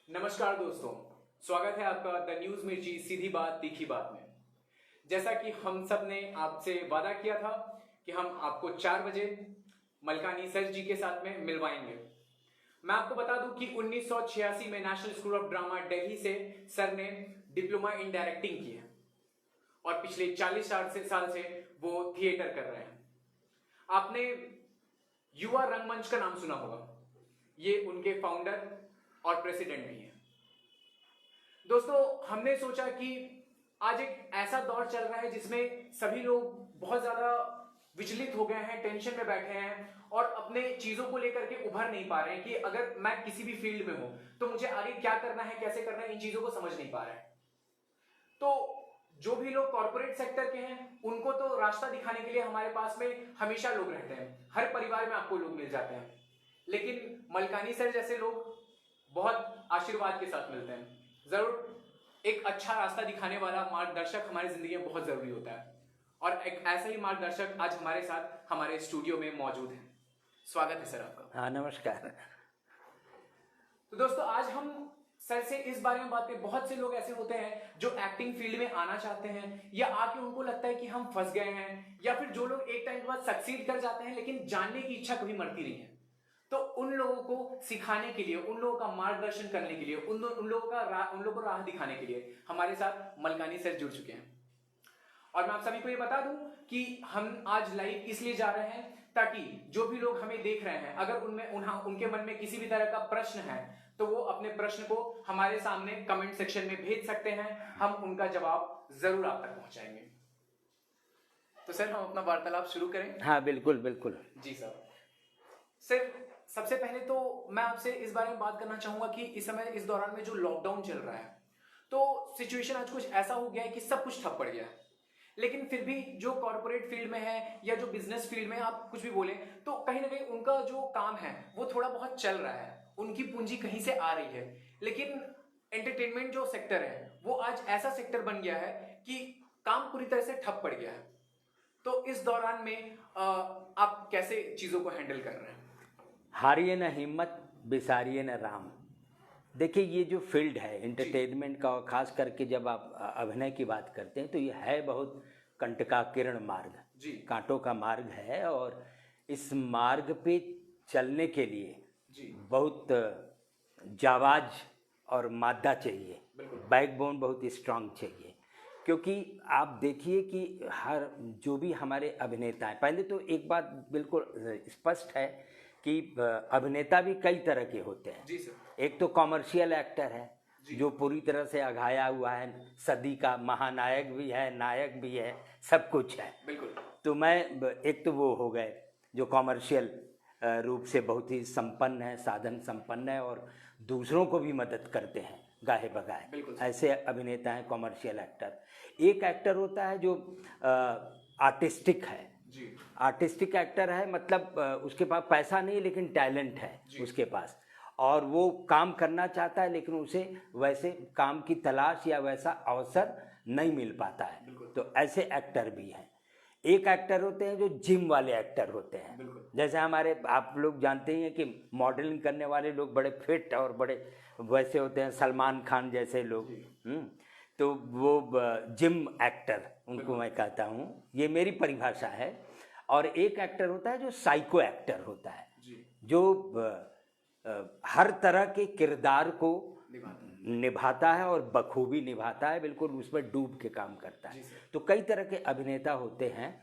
नमस्कार दोस्तों, स्वागत है आपका द न्यूज मिर्ची सीधी बात तीखी बात में। जैसा कि हम सब ने आपसे वादा किया था कि हम आपको 4 बजे मलकानी सर जी के साथ में मिलवाएंगे। मैं आपको बता दूं कि 1986 में national school of drama Delhi से सर ने डिप्लोमा इन डायरेक्टिंग की है और पिछले 40 साल से वो थिएटर कर रहे हैं। आपने युवा रंगमंच का नाम सुना होगा, ये उनके फाउंडर और प्रेसिडेंट भी हैं। दोस्तों, हमने सोचा कि आज एक ऐसा दौर चल रहा है जिसमें सभी लोग बहुत ज्यादा विचलित हो गए हैं, टेंशन में बैठे हैं और अपने चीजों को लेकर के उभर नहीं पा रहे हैं कि अगर मैं किसी भी फील्ड में हूं तो मुझे आगे क्या करना है, कैसे करना है, इन चीजों को समझ नहीं पा रहे हैं। तो जो भी लोग कॉर्पोरेट सेक्टर के हैं उनको तो रास्ता दिखाने के लिए हमारे पास में हमेशा लोग रहते हैं, हर परिवार में आपको लोग मिल जाते हैं। लेकिन मलकानी सर जैसे लोग बहुत आशीर्वाद के साथ मिलते हैं। जरूर एक अच्छा रास्ता दिखाने वाला मार्गदर्शक हमारी जिंदगी में बहुत जरूरी होता है और एक ऐसा ही मार्गदर्शक आज हमारे साथ हमारे स्टूडियो में मौजूद है। स्वागत है सर आपका। हाँ, नमस्कार। तो दोस्तों, आज हम सर से इस बारे में बात करें। बहुत से लोग ऐसे होते हैं जो एक्टिंग फील्ड में आना चाहते हैं या आके उनको लगता है कि हम फंस गए हैं, या फिर जो लोग एक टाइम के बाद सक्सीड कर जाते हैं लेकिन जानने की इच्छा कभी मरती नहीं है। तो उन लोगों को सिखाने के लिए, उन लोगों का मार्गदर्शन करने के लिए, उन लोगों को राह दिखाने के लिए हमारे साथ मलकानी सर जुड़ चुके हैं। और मैं आप सभी को ये बता दूं कि हम आज लाइव इसलिए जा रहे हैं ताकि जो भी लोग हमें देख रहे हैं, अगर उनके मन में किसी भी तरह का प्रश्न है तो वो अपने प्रश्न को हमारे सामने कमेंट सेक्शन में भेज सकते हैं। हम उनका जवाब जरूर आप तक पहुंचाएंगे। तो सर, हम अपना वार्तालाप शुरू करें? हाँ, बिल्कुल बिल्कुल। जी सर, सबसे पहले तो मैं आपसे इस बारे में बात करना चाहूंगा कि इस समय, इस दौरान में जो लॉकडाउन चल रहा है, तो सिचुएशन आज कुछ ऐसा हो गया है कि सब कुछ ठप पड़ गया है। लेकिन फिर भी जो कॉर्पोरेट फील्ड में है या जो बिजनेस फील्ड में, आप कुछ भी बोले, तो कहीं ना कहीं उनका जो काम है वो थोड़ा बहुत चल रहा है, उनकी पूंजी कहीं से आ रही है। लेकिन एंटरटेनमेंट जो सेक्टर है वो आज ऐसा सेक्टर बन गया है कि काम पूरी तरह से ठप पड़ गया है। तो इस दौरान में आप कैसे चीजों को हैंडल कर रहे हैं? हारिए न हिम्मत, बिसारिए न राम। देखिए, ये जो फील्ड है एंटरटेनमेंट का, और खास करके जब आप अभिनय की बात करते हैं तो ये है बहुत कंटकाकीर्ण मार्ग, कांटों का मार्ग है। और इस मार्ग पे चलने के लिए बहुत जाबाज और मादा चाहिए, बैकबोन बहुत स्ट्रांग चाहिए। क्योंकि आप देखिए कि हर जो भी हमारे अभिनेता हैं, पहले तो एक बात बिल्कुल स्पष्ट है कि अभिनेता भी कई तरह के होते हैं। जी सर। एक तो कॉमर्शियल एक्टर है जो पूरी तरह से अघाया हुआ है, सदी का महानायक भी है, नायक भी है, सब कुछ है। बिल्कुल। तो मैं एक तो वो हो गए जो कॉमर्शियल रूप से बहुत ही संपन्न है, साधन संपन्न है और दूसरों को भी मदद करते हैं गाहे बगाहे, ऐसे अभिनेता हैं कॉमर्शियल एक्टर। एक एक्टर होता है जो आर्टिस्टिक है। आर्टिस्टिक एक्टर है, मतलब उसके पास पैसा नहीं लेकिन टैलेंट है उसके पास, और वो काम करना चाहता है लेकिन उसे वैसे काम की तलाश या वैसा अवसर नहीं मिल पाता है। तो ऐसे एक्टर भी हैं। एक एक्टर होते हैं जो जिम वाले एक्टर होते हैं, जैसे हमारे, आप लोग जानते ही हैं कि मॉडलिंग करने वाले लोग बड़े फिट और बड़े वैसे होते हैं, सलमान खान जैसे लोग। तो वो जिम एक्टर, उनको मैं कहता हूँ, ये मेरी परिभाषा है। और एक एक्टर होता है जो साइको एक्टर होता है, जो हर तरह के किरदार को निभाता है और बखूबी निभाता है, बिल्कुल उसमें डूब के काम करता है। तो कई तरह के अभिनेता होते हैं।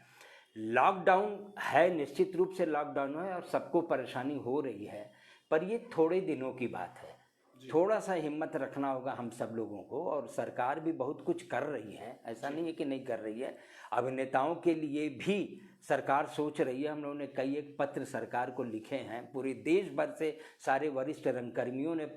लॉकडाउन है, निश्चित रूप से लॉकडाउन है और सबको परेशानी हो रही है, पर ये थोड़े दिनों की बात है। थोड़ा सा हिम्मत रखना होगा हम सब लोगों को, और सरकार भी बहुत कुछ कर रही है, ऐसा नहीं है कि नहीं कर रही है। अभिनेताओं के लिए भी सरकार सोच रही है। हम लोगों ने कई एक पत्र सरकार को लिखे हैं, पूरे देश भर से सारे वरिष्ठ रंगकर्मियों ने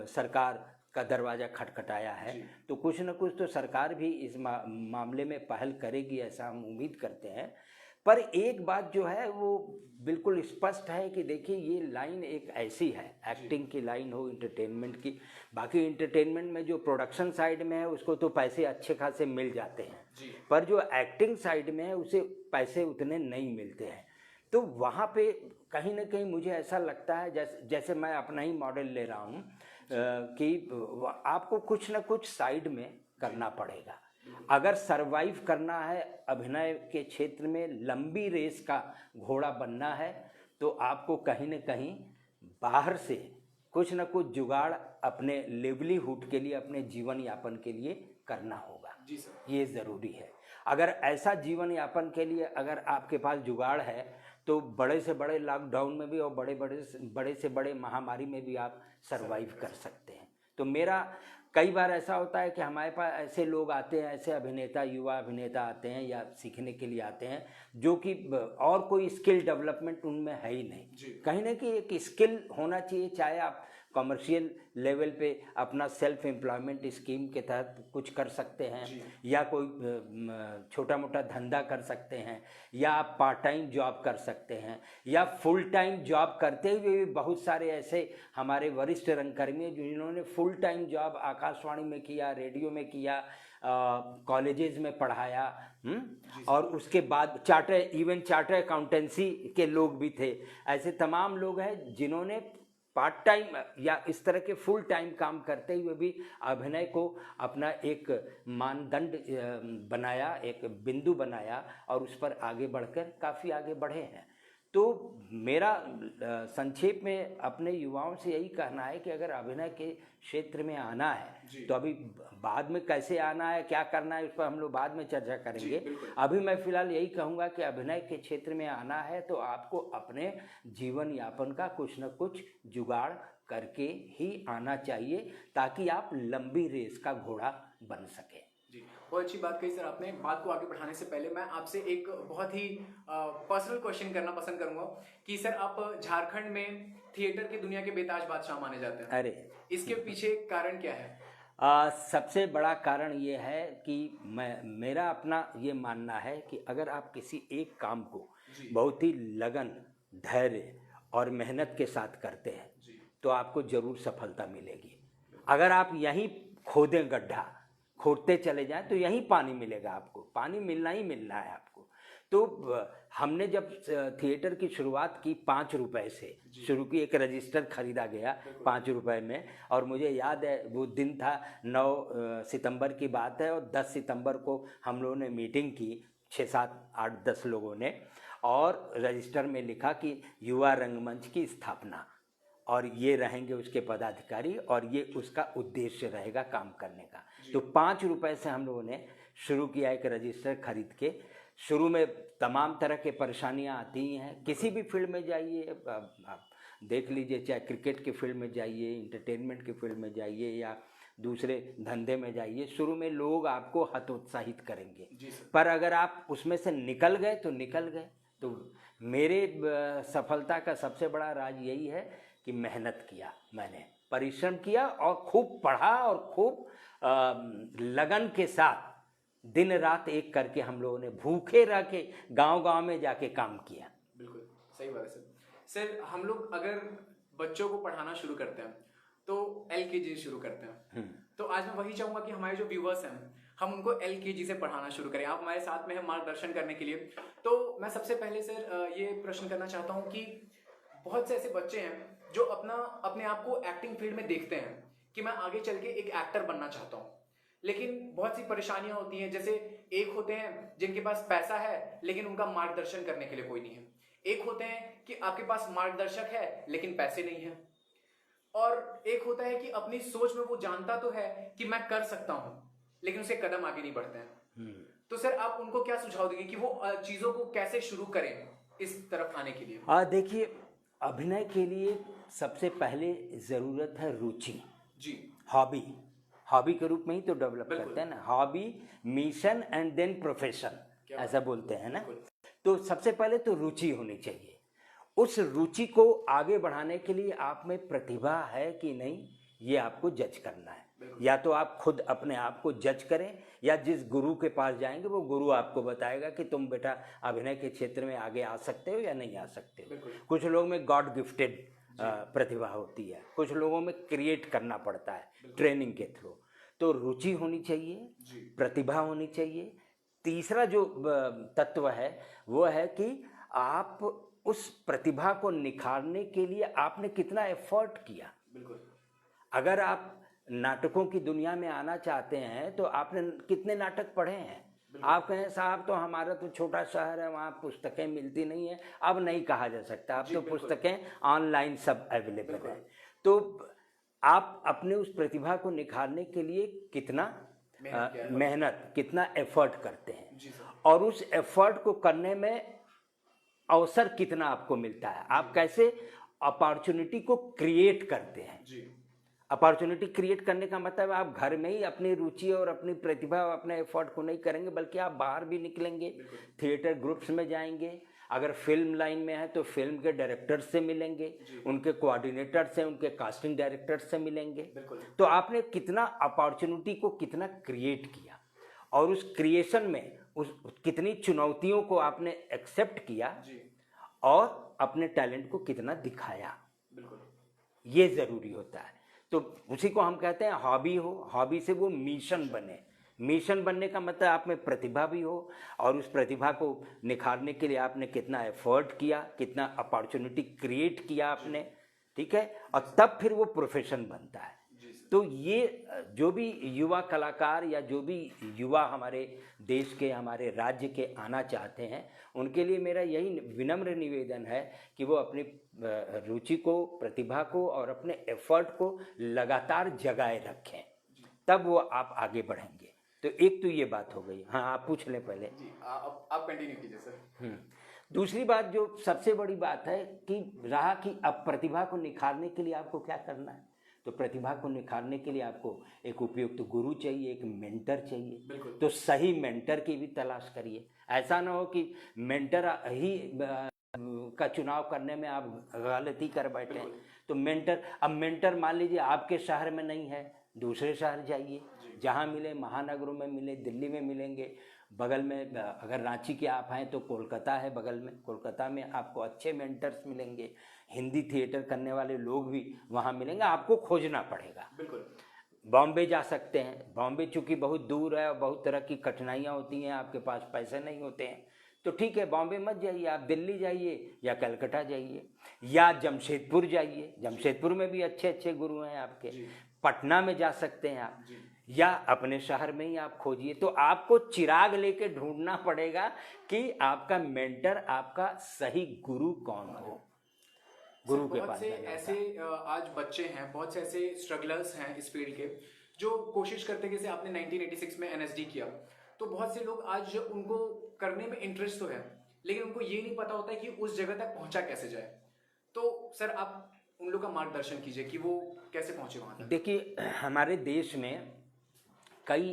सरकार का दरवाज़ा खटखटाया है। तो कुछ न कुछ तो सरकार भी इस मामले में पहल करेगी, ऐसा हम उम्मीद करते हैं। पर एक बात जो है वो बिल्कुल स्पष्ट है कि देखिए, ये लाइन एक ऐसी है, एक्टिंग की लाइन हो, एंटरटेनमेंट की। बाकी एंटरटेनमेंट में जो प्रोडक्शन साइड में है उसको तो पैसे अच्छे खासे मिल जाते हैं, पर जो एक्टिंग साइड में है उसे पैसे उतने नहीं मिलते हैं। तो वहाँ पे कहीं ना कहीं मुझे ऐसा लगता है जैसे मैं अपना ही मॉडल ले रहा हूँ कि आपको कुछ ना कुछ साइड में करना पड़ेगा। अगर सरवाइव करना है, अभिनय के क्षेत्र में लंबी रेस का घोड़ा बनना है, तो आपको कहीं ना कहीं बाहर से कुछ ना कुछ जुगाड़ अपने लिवलीहुड के लिए, अपने जीवन यापन के लिए करना होगा। जी सर, ये ज़रूरी है। अगर ऐसा जीवन यापन के लिए अगर आपके पास जुगाड़ है, तो बड़े से बड़े लॉकडाउन में भी और बड़े से बड़े महामारी में भी आप सरवाइव कर सकते हैं। तो मेरा कई बार ऐसा होता है कि हमारे पास ऐसे लोग आते हैं, ऐसे अभिनेता, युवा अभिनेता आते हैं या सीखने के लिए आते हैं, जो कि और कोई स्किल डेवलपमेंट उनमें है ही नहीं। कहीं ना कहीं एक स्किल होना चाहिए, चाहे आप कमर्शियल लेवल पे अपना सेल्फ एम्प्लॉयमेंट स्कीम के तहत कुछ कर सकते हैं, या कोई छोटा मोटा धंधा कर सकते हैं, या आप पार्ट टाइम जॉब कर सकते हैं, या फुल टाइम जॉब करते हुए भी बहुत सारे ऐसे हमारे वरिष्ठ रंगकर्मी हैं जिन्होंने फुल टाइम जॉब आकाशवाणी में किया, रेडियो में किया, कॉलेजेस में पढ़ाया, और उसके बाद चार्टर अकाउंटेंसी के लोग भी थे। ऐसे तमाम लोग हैं जिन्होंने पार्ट टाइम या इस तरह के फुल टाइम काम करते हुए भी अभिनय को अपना एक मानदंड बनाया, एक बिंदु बनाया, और उस पर आगे बढ़कर काफ़ी आगे बढ़े हैं। तो मेरा संक्षेप में अपने युवाओं से यही कहना है कि अगर अभिनय के क्षेत्र में आना है, तो अभी बाद में कैसे आना है, क्या करना है, उस पर हम लोग बाद में चर्चा करेंगे। अभी मैं फिलहाल यही कहूँगा कि अभिनय के क्षेत्र में आना है तो आपको अपने जीवन यापन का कुछ न कुछ जुगाड़ करके ही आना चाहिए, ताकि आप लंबी रेस का घोड़ा बन सके। जी, बहुत अच्छी बात कही सर आपने। बात को आगे बढ़ाने से पहले मैं आपसे एक बहुत ही पर्सनल क्वेश्चन करना पसंद करूंगा कि सर आप झारखंड में थिएटर की दुनिया के बेताज बादशाह माने जाते हैं। अरे, इसके पीछे कारण क्या है? सबसे बड़ा कारण ये है कि मेरा अपना ये मानना है कि अगर आप किसी एक काम को बहुत ही लगन, धैर्य और मेहनत के साथ करते हैं, तो आपको ज़रूर सफलता मिलेगी। अगर आप यहीं खोदें गड्ढा, खोदते चले जाएं, तो यहीं पानी मिलेगा आपको, पानी मिलना ही मिलना है आपको। तो हमने जब थिएटर की शुरुआत की 5 रुपए से शुरू की, एक रजिस्टर खरीदा गया 5 रुपए में, और मुझे याद है वो दिन था 9 सितंबर की बात है, और 10 सितंबर को हम लोगों ने मीटिंग की 6, 7, 8, 10 लोगों ने, और रजिस्टर में लिखा कि युवा रंगमंच की स्थापना, और ये रहेंगे उसके पदाधिकारी, और ये उसका उद्देश्य रहेगा काम करने का। तो 5 रुपए से हम लोगों ने शुरू किया, एक रजिस्टर खरीद के। शुरू में तमाम तरह के परेशानियां आती हैं, किसी भी फील्ड में जाइए, आप देख लीजिए, चाहे क्रिकेट की फील्ड में जाइए, इंटरटेनमेंट की फील्ड में जाइए, या दूसरे धंधे में जाइए, शुरू में लोग आपको हतोत्साहित करेंगे, पर अगर आप उसमें से निकल गए तो निकल गए। तो मेरे सफलता का सबसे बड़ा राज यही है कि मेहनत किया, मैंने परिश्रम किया, और खूब पढ़ा, और खूब लगन के साथ दिन रात एक करके हम लोगों ने भूखे रह के गाँव-गाँव में जाके काम किया। बिल्कुल सही बात है सर। सर, हम लोग अगर बच्चों को पढ़ाना शुरू करते हैं तो LKG शुरू करते हैं, तो आज मैं वही चाहूंगा कि हमारे जो व्यूवर्स हैं, हम उनको LKG से पढ़ाना शुरू करें। आप हमारे साथ में हैं मार्गदर्शन करने के लिए। तो मैं सबसे पहले सर ये प्रश्न करना चाहता हूँ कि बहुत से ऐसे बच्चे हैं जो अपने आप को एक्टिंग फील्ड में देखते हैं कि मैं आगे चल के एक एक्टर बनना चाहता हूँ, लेकिन बहुत सी परेशानियां होती हैं। जैसे एक होते हैं जिनके पास पैसा है लेकिन उनका मार्गदर्शन करने के लिए कोई नहीं है, एक होते हैं कि आपके पास मार्गदर्शक है लेकिन पैसे नहीं है, और एक होता है कि अपनी सोच में वो जानता तो है कि मैं कर सकता हूं, लेकिन उसे कदम आगे नहीं बढ़ते हैं। तो सर, आप उनको क्या सुझाव देंगे कि वो चीजों को कैसे शुरू करें इस तरफ आने के लिए? देखिए, अभिनय के लिए सबसे पहले ज़रूरत है रुचि, जी, हॉबी के रूप में ही तो डेवलप करते हैं ना, hobby, mission and then profession, ऐसा बोलते हैं ना। तो सबसे पहले तो रुचि होनी चाहिए। उस रुचि को आगे बढ़ाने के लिए आप में प्रतिभा है कि नहीं, ये आपको जज करना है। या तो आप खुद अपने आप को जज करें, या जिस गुरु के पास जाएंगे वो गुरु आपको बताएगा कि तुम बेटा अभिनय के क्षेत्र में आगे आ सकते हो या नहीं आ सकते हो। कुछ लोग में गॉड गिफ्टेड प्रतिभा होती है, कुछ लोगों में क्रिएट करना पड़ता है ट्रेनिंग के थ्रू। तो रुचि होनी चाहिए, प्रतिभा होनी चाहिए। तीसरा जो तत्व है वो है कि आप उस प्रतिभा को निखारने के लिए आपने कितना एफर्ट किया। बिल्कुल। अगर आप नाटकों की दुनिया में आना चाहते हैं तो आपने कितने नाटक पढ़े हैं। आप कहें साहब तो हमारा तो छोटा शहर है, वहाँ पुस्तकें मिलती नहीं है, अब नहीं कहा जा सकता, अब तो पुस्तकें ऑनलाइन सब अवेलेबल है। तो आप अपने उस प्रतिभा को निखारने के लिए कितना मेहनत, कितना एफर्ट करते हैं, और उस एफर्ट को करने में अवसर कितना आपको मिलता है, आप कैसे अपॉर्चुनिटी को क्रिएट करते हैं। अपॉर्चुनिटी क्रिएट करने का मतलब आप घर में ही अपनी रुचि और अपनी प्रतिभा और अपने एफर्ट को नहीं करेंगे, बल्कि आप बाहर भी निकलेंगे, थिएटर ग्रुप्स में जाएंगे, अगर फिल्म लाइन में है तो फिल्म के डायरेक्टर से मिलेंगे, उनके कोऑर्डिनेटर से, उनके कास्टिंग डायरेक्टर से मिलेंगे। तो आपने कितना अपॉर्चुनिटी को कितना क्रिएट किया, और उस क्रिएशन में उस कितनी चुनौतियों को आपने एक्सेप्ट किया और अपने टैलेंट को कितना दिखाया, ये ज़रूरी होता है। तो उसी को हम कहते हैं हॉबी हो, हॉबी से वो मिशन बने। मिशन बनने का मतलब आप में प्रतिभा भी हो, और उस प्रतिभा को निखारने के लिए आपने कितना एफर्ट किया, कितना अपॉर्चुनिटी क्रिएट किया आपने, ठीक है, और तब फिर वो प्रोफेशन बनता है। तो ये जो भी युवा कलाकार या जो भी युवा हमारे देश के, हमारे राज्य के आना चाहते हैं, उनके लिए मेरा यही विनम्र निवेदन है कि वो अपनी रुचि को, प्रतिभा को और अपने एफर्ट को लगातार जगाए रखें, तब वो आप आगे बढ़ेंगे। तो एक तो ये बात हो गई। हाँ, आप पूछ लें पहले। जी, आप कंटिन्यू कीजिए सर। दूसरी बात जो सबसे बड़ी बात है कि रहा कि अब प्रतिभा को निखारने के लिए आपको क्या करना है। तो प्रतिभा को निखारने के लिए आपको एक उपयुक्त गुरु चाहिए, एक मेंटर चाहिए। तो सही मेंटर की भी तलाश करिए। ऐसा ना हो कि मेंटर ही का चुनाव करने में आप गलती कर बैठे। तो मेंटर मान लीजिए आपके शहर में नहीं है, दूसरे शहर जाइए, जहाँ मिले, महानगरों में मिले, दिल्ली में मिलेंगे, बगल में अगर रांची के आप हैं तो कोलकाता है बगल में, कोलकाता में आपको अच्छे मेंटर्स मिलेंगे, हिंदी थिएटर करने वाले लोग भी वहाँ मिलेंगे, आपको खोजना पड़ेगा। बिल्कुल। बॉम्बे जा सकते हैं, बॉम्बे चूँकि बहुत दूर है और बहुत तरह की कठिनाइयाँ होती हैं, आपके पास पैसे नहीं होते हैं, तो ठीक है बॉम्बे मत जाइए, आप दिल्ली जाइए या कलकत्ता जाइए या जमशेदपुर जाइए, जमशेदपुर में भी अच्छे अच्छे गुरु हैं आपके, पटना में जा सकते हैं आप, या अपने शहर में ही आप खोजिए। तो आपको चिराग लेके ढूंढना पड़ेगा कि आपका मेंटर, आपका सही गुरु कौन हो। गुरु के पास ऐसे आज बच्चे हैं, बहुत से ऐसे स्ट्रगलर्स हैं इस फील्ड के, जो कोशिश करते हैं। जैसे आपने 1986 में एनएसडी किया, तो बहुत से लोग आज उनको करने में इंटरेस्ट तो है, लेकिन उनको ये नहीं पता होता है कि उस जगह तक पहुंचा कैसे जाए। तो सर आप उन लोगों का मार्गदर्शन कीजिए कि वो कैसे पहुंचे वहां तक। देखिए, हमारे देश में कई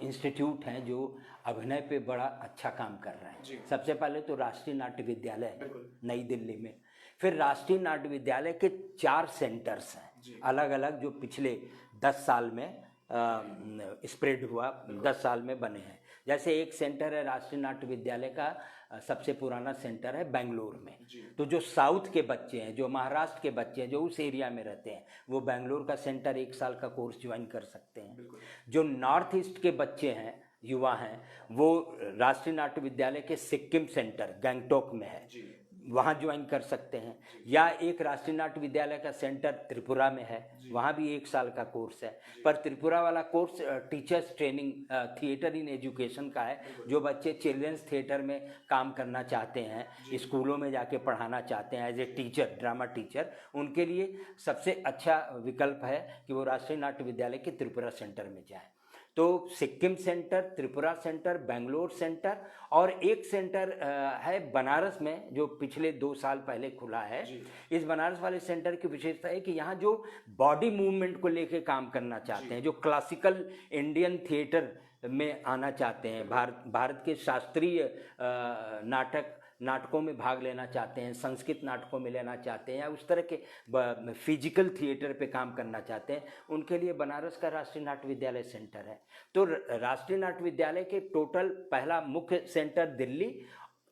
इंस्टीट्यूट हैं जो अभिनय पे बड़ा अच्छा काम कर रहे हैं। सबसे पहले तो राष्ट्रीय नाट्य विद्यालय है नई दिल्ली में, फिर राष्ट्रीय नाट्य विद्यालय के 4 सेंटर्स हैं अलग अलग, जो पिछले 10 साल में स्प्रेड हुआ, 10 साल में बने हैं। जैसे एक सेंटर है राष्ट्रीय नाट्य विद्यालय का, सबसे पुराना सेंटर है बेंगलोर में। तो जो साउथ के बच्चे हैं, जो महाराष्ट्र के बच्चे हैं, जो उस एरिया में रहते हैं, वो बेंगलोर का सेंटर 1 साल का कोर्स ज्वाइन कर सकते हैं। जो नॉर्थ ईस्ट के बच्चे हैं, युवा हैं, वो राष्ट्रीय नाट्य विद्यालय के सिक्किम सेंटर गैंगटॉक में है, वहाँ ज्वाइन कर सकते हैं। या एक राष्ट्रीय नाट्य विद्यालय का सेंटर त्रिपुरा में है, वहाँ भी 1 साल का कोर्स है। पर त्रिपुरा वाला course teachers training theatre in education का है। जो बच्चे चिल्ड्रंस थिएटर में काम करना चाहते हैं, स्कूलों में जाके पढ़ाना चाहते हैं as a teacher, drama teacher, उनके लिए सबसे अच्छा विकल्प है कि वो राष्ट्रीय नाट्य विद्यालय के त्रिपुरा सेंटर में जाएँ। तो Sikkim centre, Tripura centre, Bangalore centre, और एक सेंटर है बनारस में जो पिछले 2 साल पहले खुला है। इस बनारस वाले सेंटर की विशेषता है कि यहाँ जो बॉडी मूवमेंट को लेके काम करना चाहते हैं, जो क्लासिकल इंडियन थिएटर में आना चाहते हैं, भारत के शास्त्रीय नाटकों में भाग लेना चाहते हैं, संस्कृत नाटकों में लेना चाहते हैं, या उस तरह के फिजिकल थिएटर पे काम करना चाहते हैं, उनके लिए बनारस का राष्ट्रीय नाट्य विद्यालय सेंटर है। तो राष्ट्रीय नाट्य विद्यालय के टोटल पहला मुख्य सेंटर दिल्ली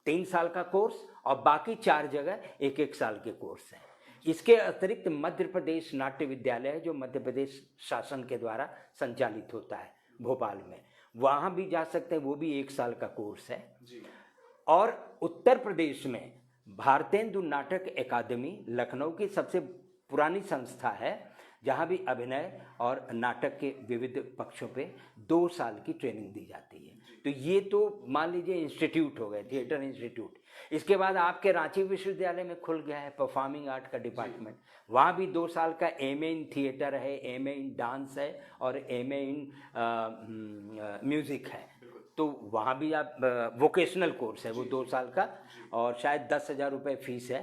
3 साल का कोर्स, और बाकी 4 जगह 1-1 साल के कोर्स हैं। इसके अतिरिक्त मध्य प्रदेश नाट्य विद्यालय है, जो मध्य प्रदेश शासन के द्वारा संचालित होता है भोपाल में, वहाँ भी जा सकते हैं, वो भी 1 साल का कोर्स है। और उत्तर प्रदेश में भारतेंदु नाटक अकादमी लखनऊ की सबसे पुरानी संस्था है, जहाँ भी अभिनय और नाटक के विविध पक्षों पे 2 साल की ट्रेनिंग दी जाती है। तो ये तो मान लीजिए इंस्टीट्यूट हो गए, थिएटर इंस्टीट्यूट। इसके बाद आपके रांची विश्वविद्यालय में खुल गया है परफॉर्मिंग आर्ट का डिपार्टमेंट, वहाँ भी 2 साल का एमए इन थिएटर है, एमए इन डांस है और एमए इन म्यूज़िक है। तो वहाँ भी आप वोकेशनल कोर्स है वो 2 साल का, और शायद 10,000 रुपये फीस है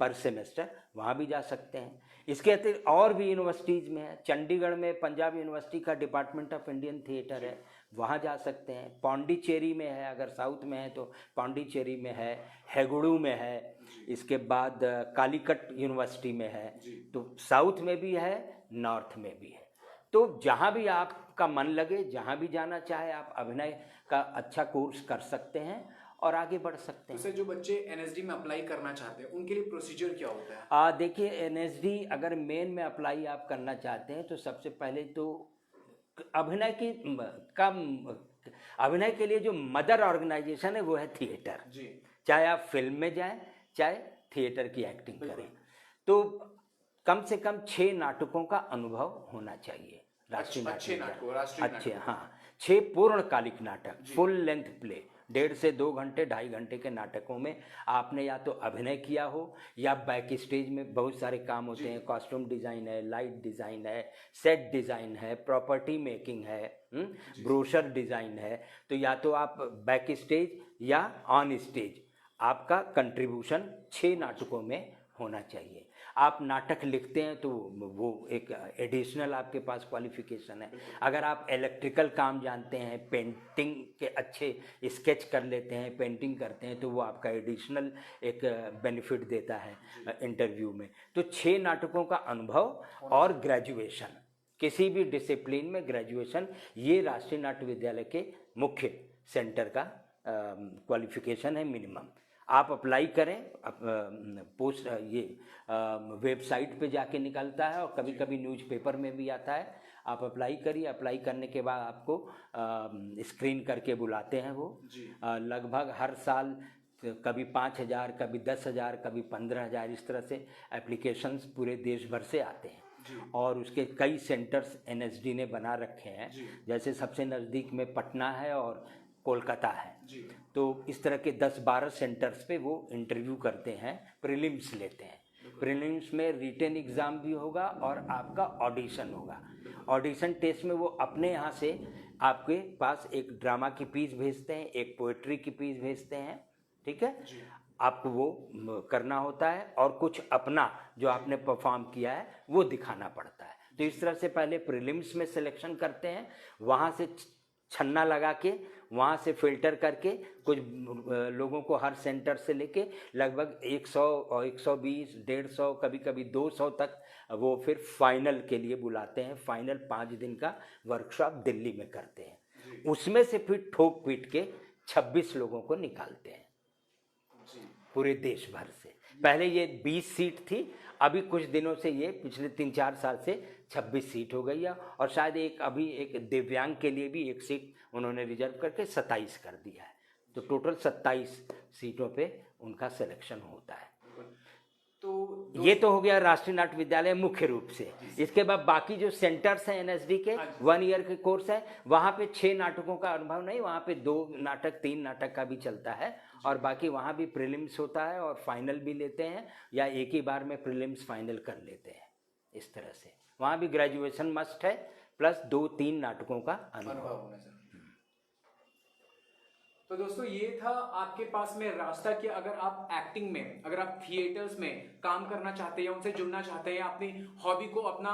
पर सेमेस्टर, वहाँ भी जा सकते हैं। इसके अतिरिक्त और भी यूनिवर्सिटीज़ में है, चंडीगढ़ में पंजाब यूनिवर्सिटी का डिपार्टमेंट ऑफ इंडियन थिएटर है, वहाँ जा सकते हैं। पौंडीचेरी में है, अगर साउथ में है तो पौंडीचेरी में है, हैगुड़ू में है, इसके बाद कालीकट यूनिवर्सिटी में है, तो साउथ में भी है, नॉर्थ में भी है। तो जहाँ भी आपका मन लगे, जहाँ भी जाना चाहे, आप अभिनय का अच्छा कोर्स कर सकते हैं और आगे बढ़ सकते हैं। तो जो बच्चे एनएसडी में अप्लाई करना चाहते हैं उनके लिए प्रोसीजर क्या होता है? देखिए, एनएसडी अगर मेन में अप्लाई आप करना चाहते हैं तो सबसे पहले तो अभिनय के लिए जो मदर ऑर्गेनाइजेशन है वो है थिएटर जी। चाहे आप फिल्म में जाएं, चाहे थिएटर की एक्टिंग करें, तो कम से कम 6 नाटकों का अनुभव होना चाहिए। राष्ट्रीय अच्छे, हाँ, 6 पूर्णकालिक नाटक, फुल लेंथ प्ले, 1.5 से 2 घंटे, 2.5 घंटे के नाटकों में आपने या तो अभिनय किया हो या बैक स्टेज में बहुत सारे काम होते हैं, कॉस्ट्यूम डिज़ाइन है, लाइट डिज़ाइन है, सेट डिज़ाइन है, प्रॉपर्टी मेकिंग है, ब्रोशर डिज़ाइन है। तो या तो आप बैक स्टेज या ऑन स्टेज आपका कंट्रीब्यूशन 6 नाटकों में होना चाहिए। आप नाटक लिखते हैं तो वो एक एडिशनल आपके पास क्वालिफिकेशन है। अगर आप इलेक्ट्रिकल काम जानते हैं, पेंटिंग के अच्छे स्केच कर लेते हैं, पेंटिंग करते हैं, तो वो आपका एडिशनल एक बेनिफिट देता है इंटरव्यू में। तो 6 नाटकों का अनुभव और ग्रेजुएशन, किसी भी डिसिप्लिन में ग्रेजुएशन, ये राष्ट्रीय नाट्य विद्यालय के मुख्य सेंटर का क्वालिफिकेशन है मिनिमम। आप अप्लाई करें, पोस्ट ये वेबसाइट पे जाके निकलता है और कभी कभी न्यूज़पेपर में भी आता है। आप अप्लाई करिए, अप्लाई करने के बाद आपको स्क्रीन करके बुलाते हैं वो। लगभग हर साल कभी 5,000, कभी 10,000, कभी 15,000, इस तरह से एप्लीकेशंस पूरे देश भर से आते हैं। और उसके कई सेंटर्स एनएसडी ने बना रखे हैं, जैसे सबसे नज़दीक में पटना है और कोलकाता है। तो इस तरह के 10-12 सेंटर्स पे वो इंटरव्यू करते हैं, प्रीलिम्स लेते हैं। प्रीलिम्स में रिटन एग्ज़ाम भी होगा और आपका ऑडिशन होगा। ऑडिशन टेस्ट में वो अपने यहाँ से आपके पास एक ड्रामा की पीस भेजते हैं, एक पोएट्री की पीस भेजते हैं, ठीक है। आपको वो करना होता है और कुछ अपना जो आपने परफॉर्म किया है वो दिखाना पड़ता है। तो इस तरह से पहले प्रीलिम्स में सिलेक्शन करते हैं, वहाँ से छन्ना लगा के, वहाँ से फिल्टर करके कुछ लोगों को हर सेंटर से लेके लगभग 100 और 120, 150, कभी कभी 200 तक वो फिर फाइनल के लिए बुलाते हैं। फाइनल 5 दिन का वर्कशॉप दिल्ली में करते हैं। उसमें से फिर ठोक पीट के 26 लोगों को निकालते हैं पूरे देश भर से। पहले ये 20 सीट थी, अभी कुछ दिनों से ये पिछले 3-4 साल से 26 सीट हो गई है, और शायद अभी एक दिव्यांग के लिए भी एक सीट उन्होंने रिजर्व करके 27 कर दिया है। तो टोटल 27 सीटों पे उनका सिलेक्शन होता है। तो ये तो हो गया राष्ट्रीय नाट्य विद्यालय मुख्य रूप से। इसके बाद बाकी जो सेंटर्स हैं एनएसडी के 1 ईयर के कोर्स है, वहाँ पे 6 नाटकों का अनुभव नहीं, वहाँ पे 2 नाटक 3 नाटक का भी चलता है, और बाकी वहाँ भी प्रीलिम्स होता है और फाइनल भी लेते हैं, या एक ही बार में प्रीलिम्स फाइनल कर लेते हैं। इस तरह से वहाँ भी ग्रेजुएशन मस्ट है, प्लस 2-3 नाटकों का अनुभव होना चाहिए। तो दोस्तों, ये था आपके पास में रास्ता कि अगर आप एक्टिंग में, अगर आप थिएटर्स में काम करना चाहते हैं या उनसे जुड़ना चाहते हैं, या अपनी हॉबी को अपना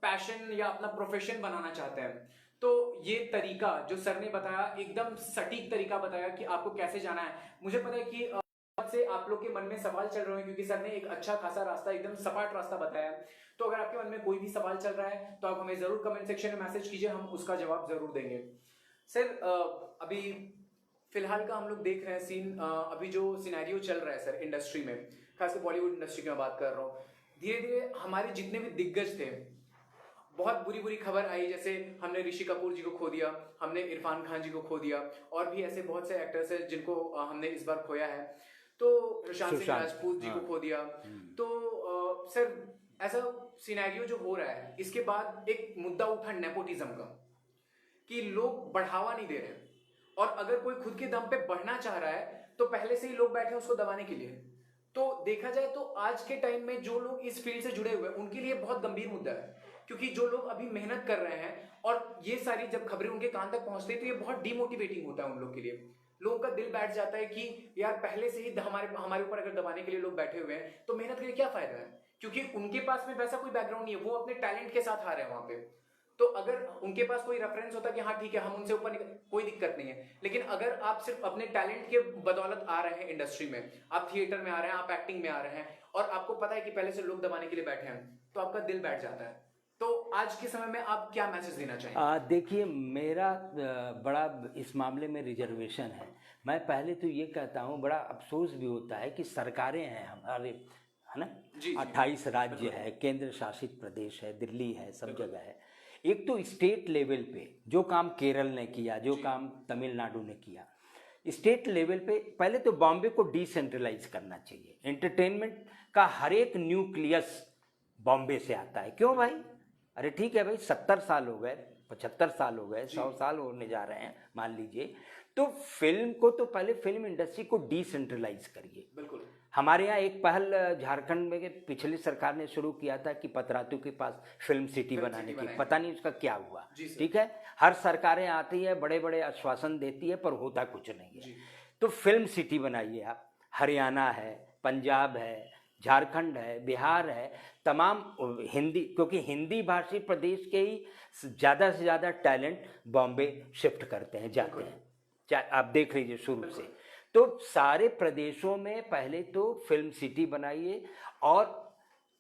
पैशन या अपना प्रोफेशन बनाना चाहते हैं, तो ये तरीका जो सर ने बताया, एकदम सटीक तरीका बताया कि आपको कैसे जाना है। मुझे पता है कि से आप लोग के मन में सवाल चल रहे हैं, क्योंकि सर ने एक अच्छा खासा रास्ता, एकदम सपाट रास्ता बताया। तो अगर आपके मन में कोई भी सवाल चल रहा है तो आप हमें जरूर कमेंट सेक्शन में मैसेज कीजिए, हम उसका जवाब जरूर देंगे। सर, अभी फिलहाल का हम लोग देख रहे हैं सीन, अभी जो सिनेरियो चल रहा है सर इंडस्ट्री में, खासकर बॉलीवुड इंडस्ट्री की मैं बात कर रहा हूँ, धीरे धीरे हमारे जितने भी दिग्गज थे, बहुत बुरी बुरी खबर आई। जैसे हमने ऋषि कपूर जी को खो दिया, हमने इरफान खान जी को खो दिया, और भी ऐसे बहुत से एक्टर्स हैं जिनको हमने इस बार खोया है। तो सुशांत सिंह राजपूत जी को खो दिया। तो सर ऐसा सिनेरियो जो हो रहा है, इसके बाद एक मुद्दा उठा नेपोटिज्म का, कि लोग बढ़ावा नहीं दे रहे, और अगर कोई खुद के दम पे बढ़ना चाह रहा है तो पहले से ही लोग बैठे उसको दबाने के लिए। तो देखा जाए तो आज के टाइम में जो लोग इस फील्ड से जुड़े हुए हैं उनके लिए बहुत गंभीर मुद्दा है, क्योंकि जो लोग अभी मेहनत कर रहे हैं और ये सारी जब खबरें उनके कान तक पहुंचती है तो ये बहुत डिमोटिवेटिंग होता है उन लोग के लिए। लोगों का दिल बैठ जाता है कि यार पहले से ही हमारे ऊपर अगर दबाने के लिए लोग बैठे हुए हैं तो मेहनत के लिए क्या फायदा है, क्योंकि उनके पास में वैसा कोई बैकग्राउंड नहीं है, वो अपने टैलेंट के साथ आ रहे हैं वहां पे। तो अगर उनके पास कोई रेफरेंस होता कि हाँ ठीक है हम उनसे ऊपर कोई दिक्कत नहीं है, लेकिन अगर आप सिर्फ अपने टैलेंट के बदौलत आ रहे हैं इंडस्ट्री में, आप थिएटर में आ रहे हैं, आप एक्टिंग में आ रहे हैं, और आपको पता है कि पहले से लोग दबाने के लिए बैठे हैं, तो आपका दिल बैठ जाता है। तो आज के समय में आप क्या मैसेज देना चाहेंगे? देखिए, मेरा बड़ा इस मामले में रिजर्वेशन है। मैं पहले तो ये कहता हूँ, बड़ा अफसोस भी होता है कि सरकारें हैं हमारे, है ना, 28 राज्य है, केंद्र शासित प्रदेश है, दिल्ली है, सब जगह है। एक तो स्टेट लेवल पे जो काम केरल ने किया, जो काम तमिलनाडु ने किया, स्टेट लेवल पे पहले तो बॉम्बे को डिसेंट्रलाइज करना चाहिए। एंटरटेनमेंट का हर एक न्यूक्लियस बॉम्बे से आता है। क्यों भाई? अरे ठीक है भाई, 70 साल हो गए, 75 साल हो गए, 100 साल होने जा रहे हैं मान लीजिए, तो फिल्म को तो पहले फिल्म इंडस्ट्री को डिसेंट्रलाइज करिए। बिल्कुल। हमारे यहाँ एक पहल झारखंड में पिछली सरकार ने शुरू किया था कि पतरातू के पास फिल्म सिटी बनाने की, पता नहीं उसका क्या हुआ। ठीक है, हर सरकारें आती है, बड़े बड़े आश्वासन देती है, पर होता कुछ नहीं है। तो फिल्म सिटी बनाइए आप। हरियाणा है, पंजाब है, झारखंड है, बिहार है, तमाम हिंदी, क्योंकि हिंदी भाषी प्रदेश के ही ज़्यादा से ज़्यादा टैलेंट बॉम्बे शिफ्ट करते हैं, जाते हैं। आप देख लीजिए शुरू से। तो सारे प्रदेशों में पहले तो फिल्म सिटी बनाइए और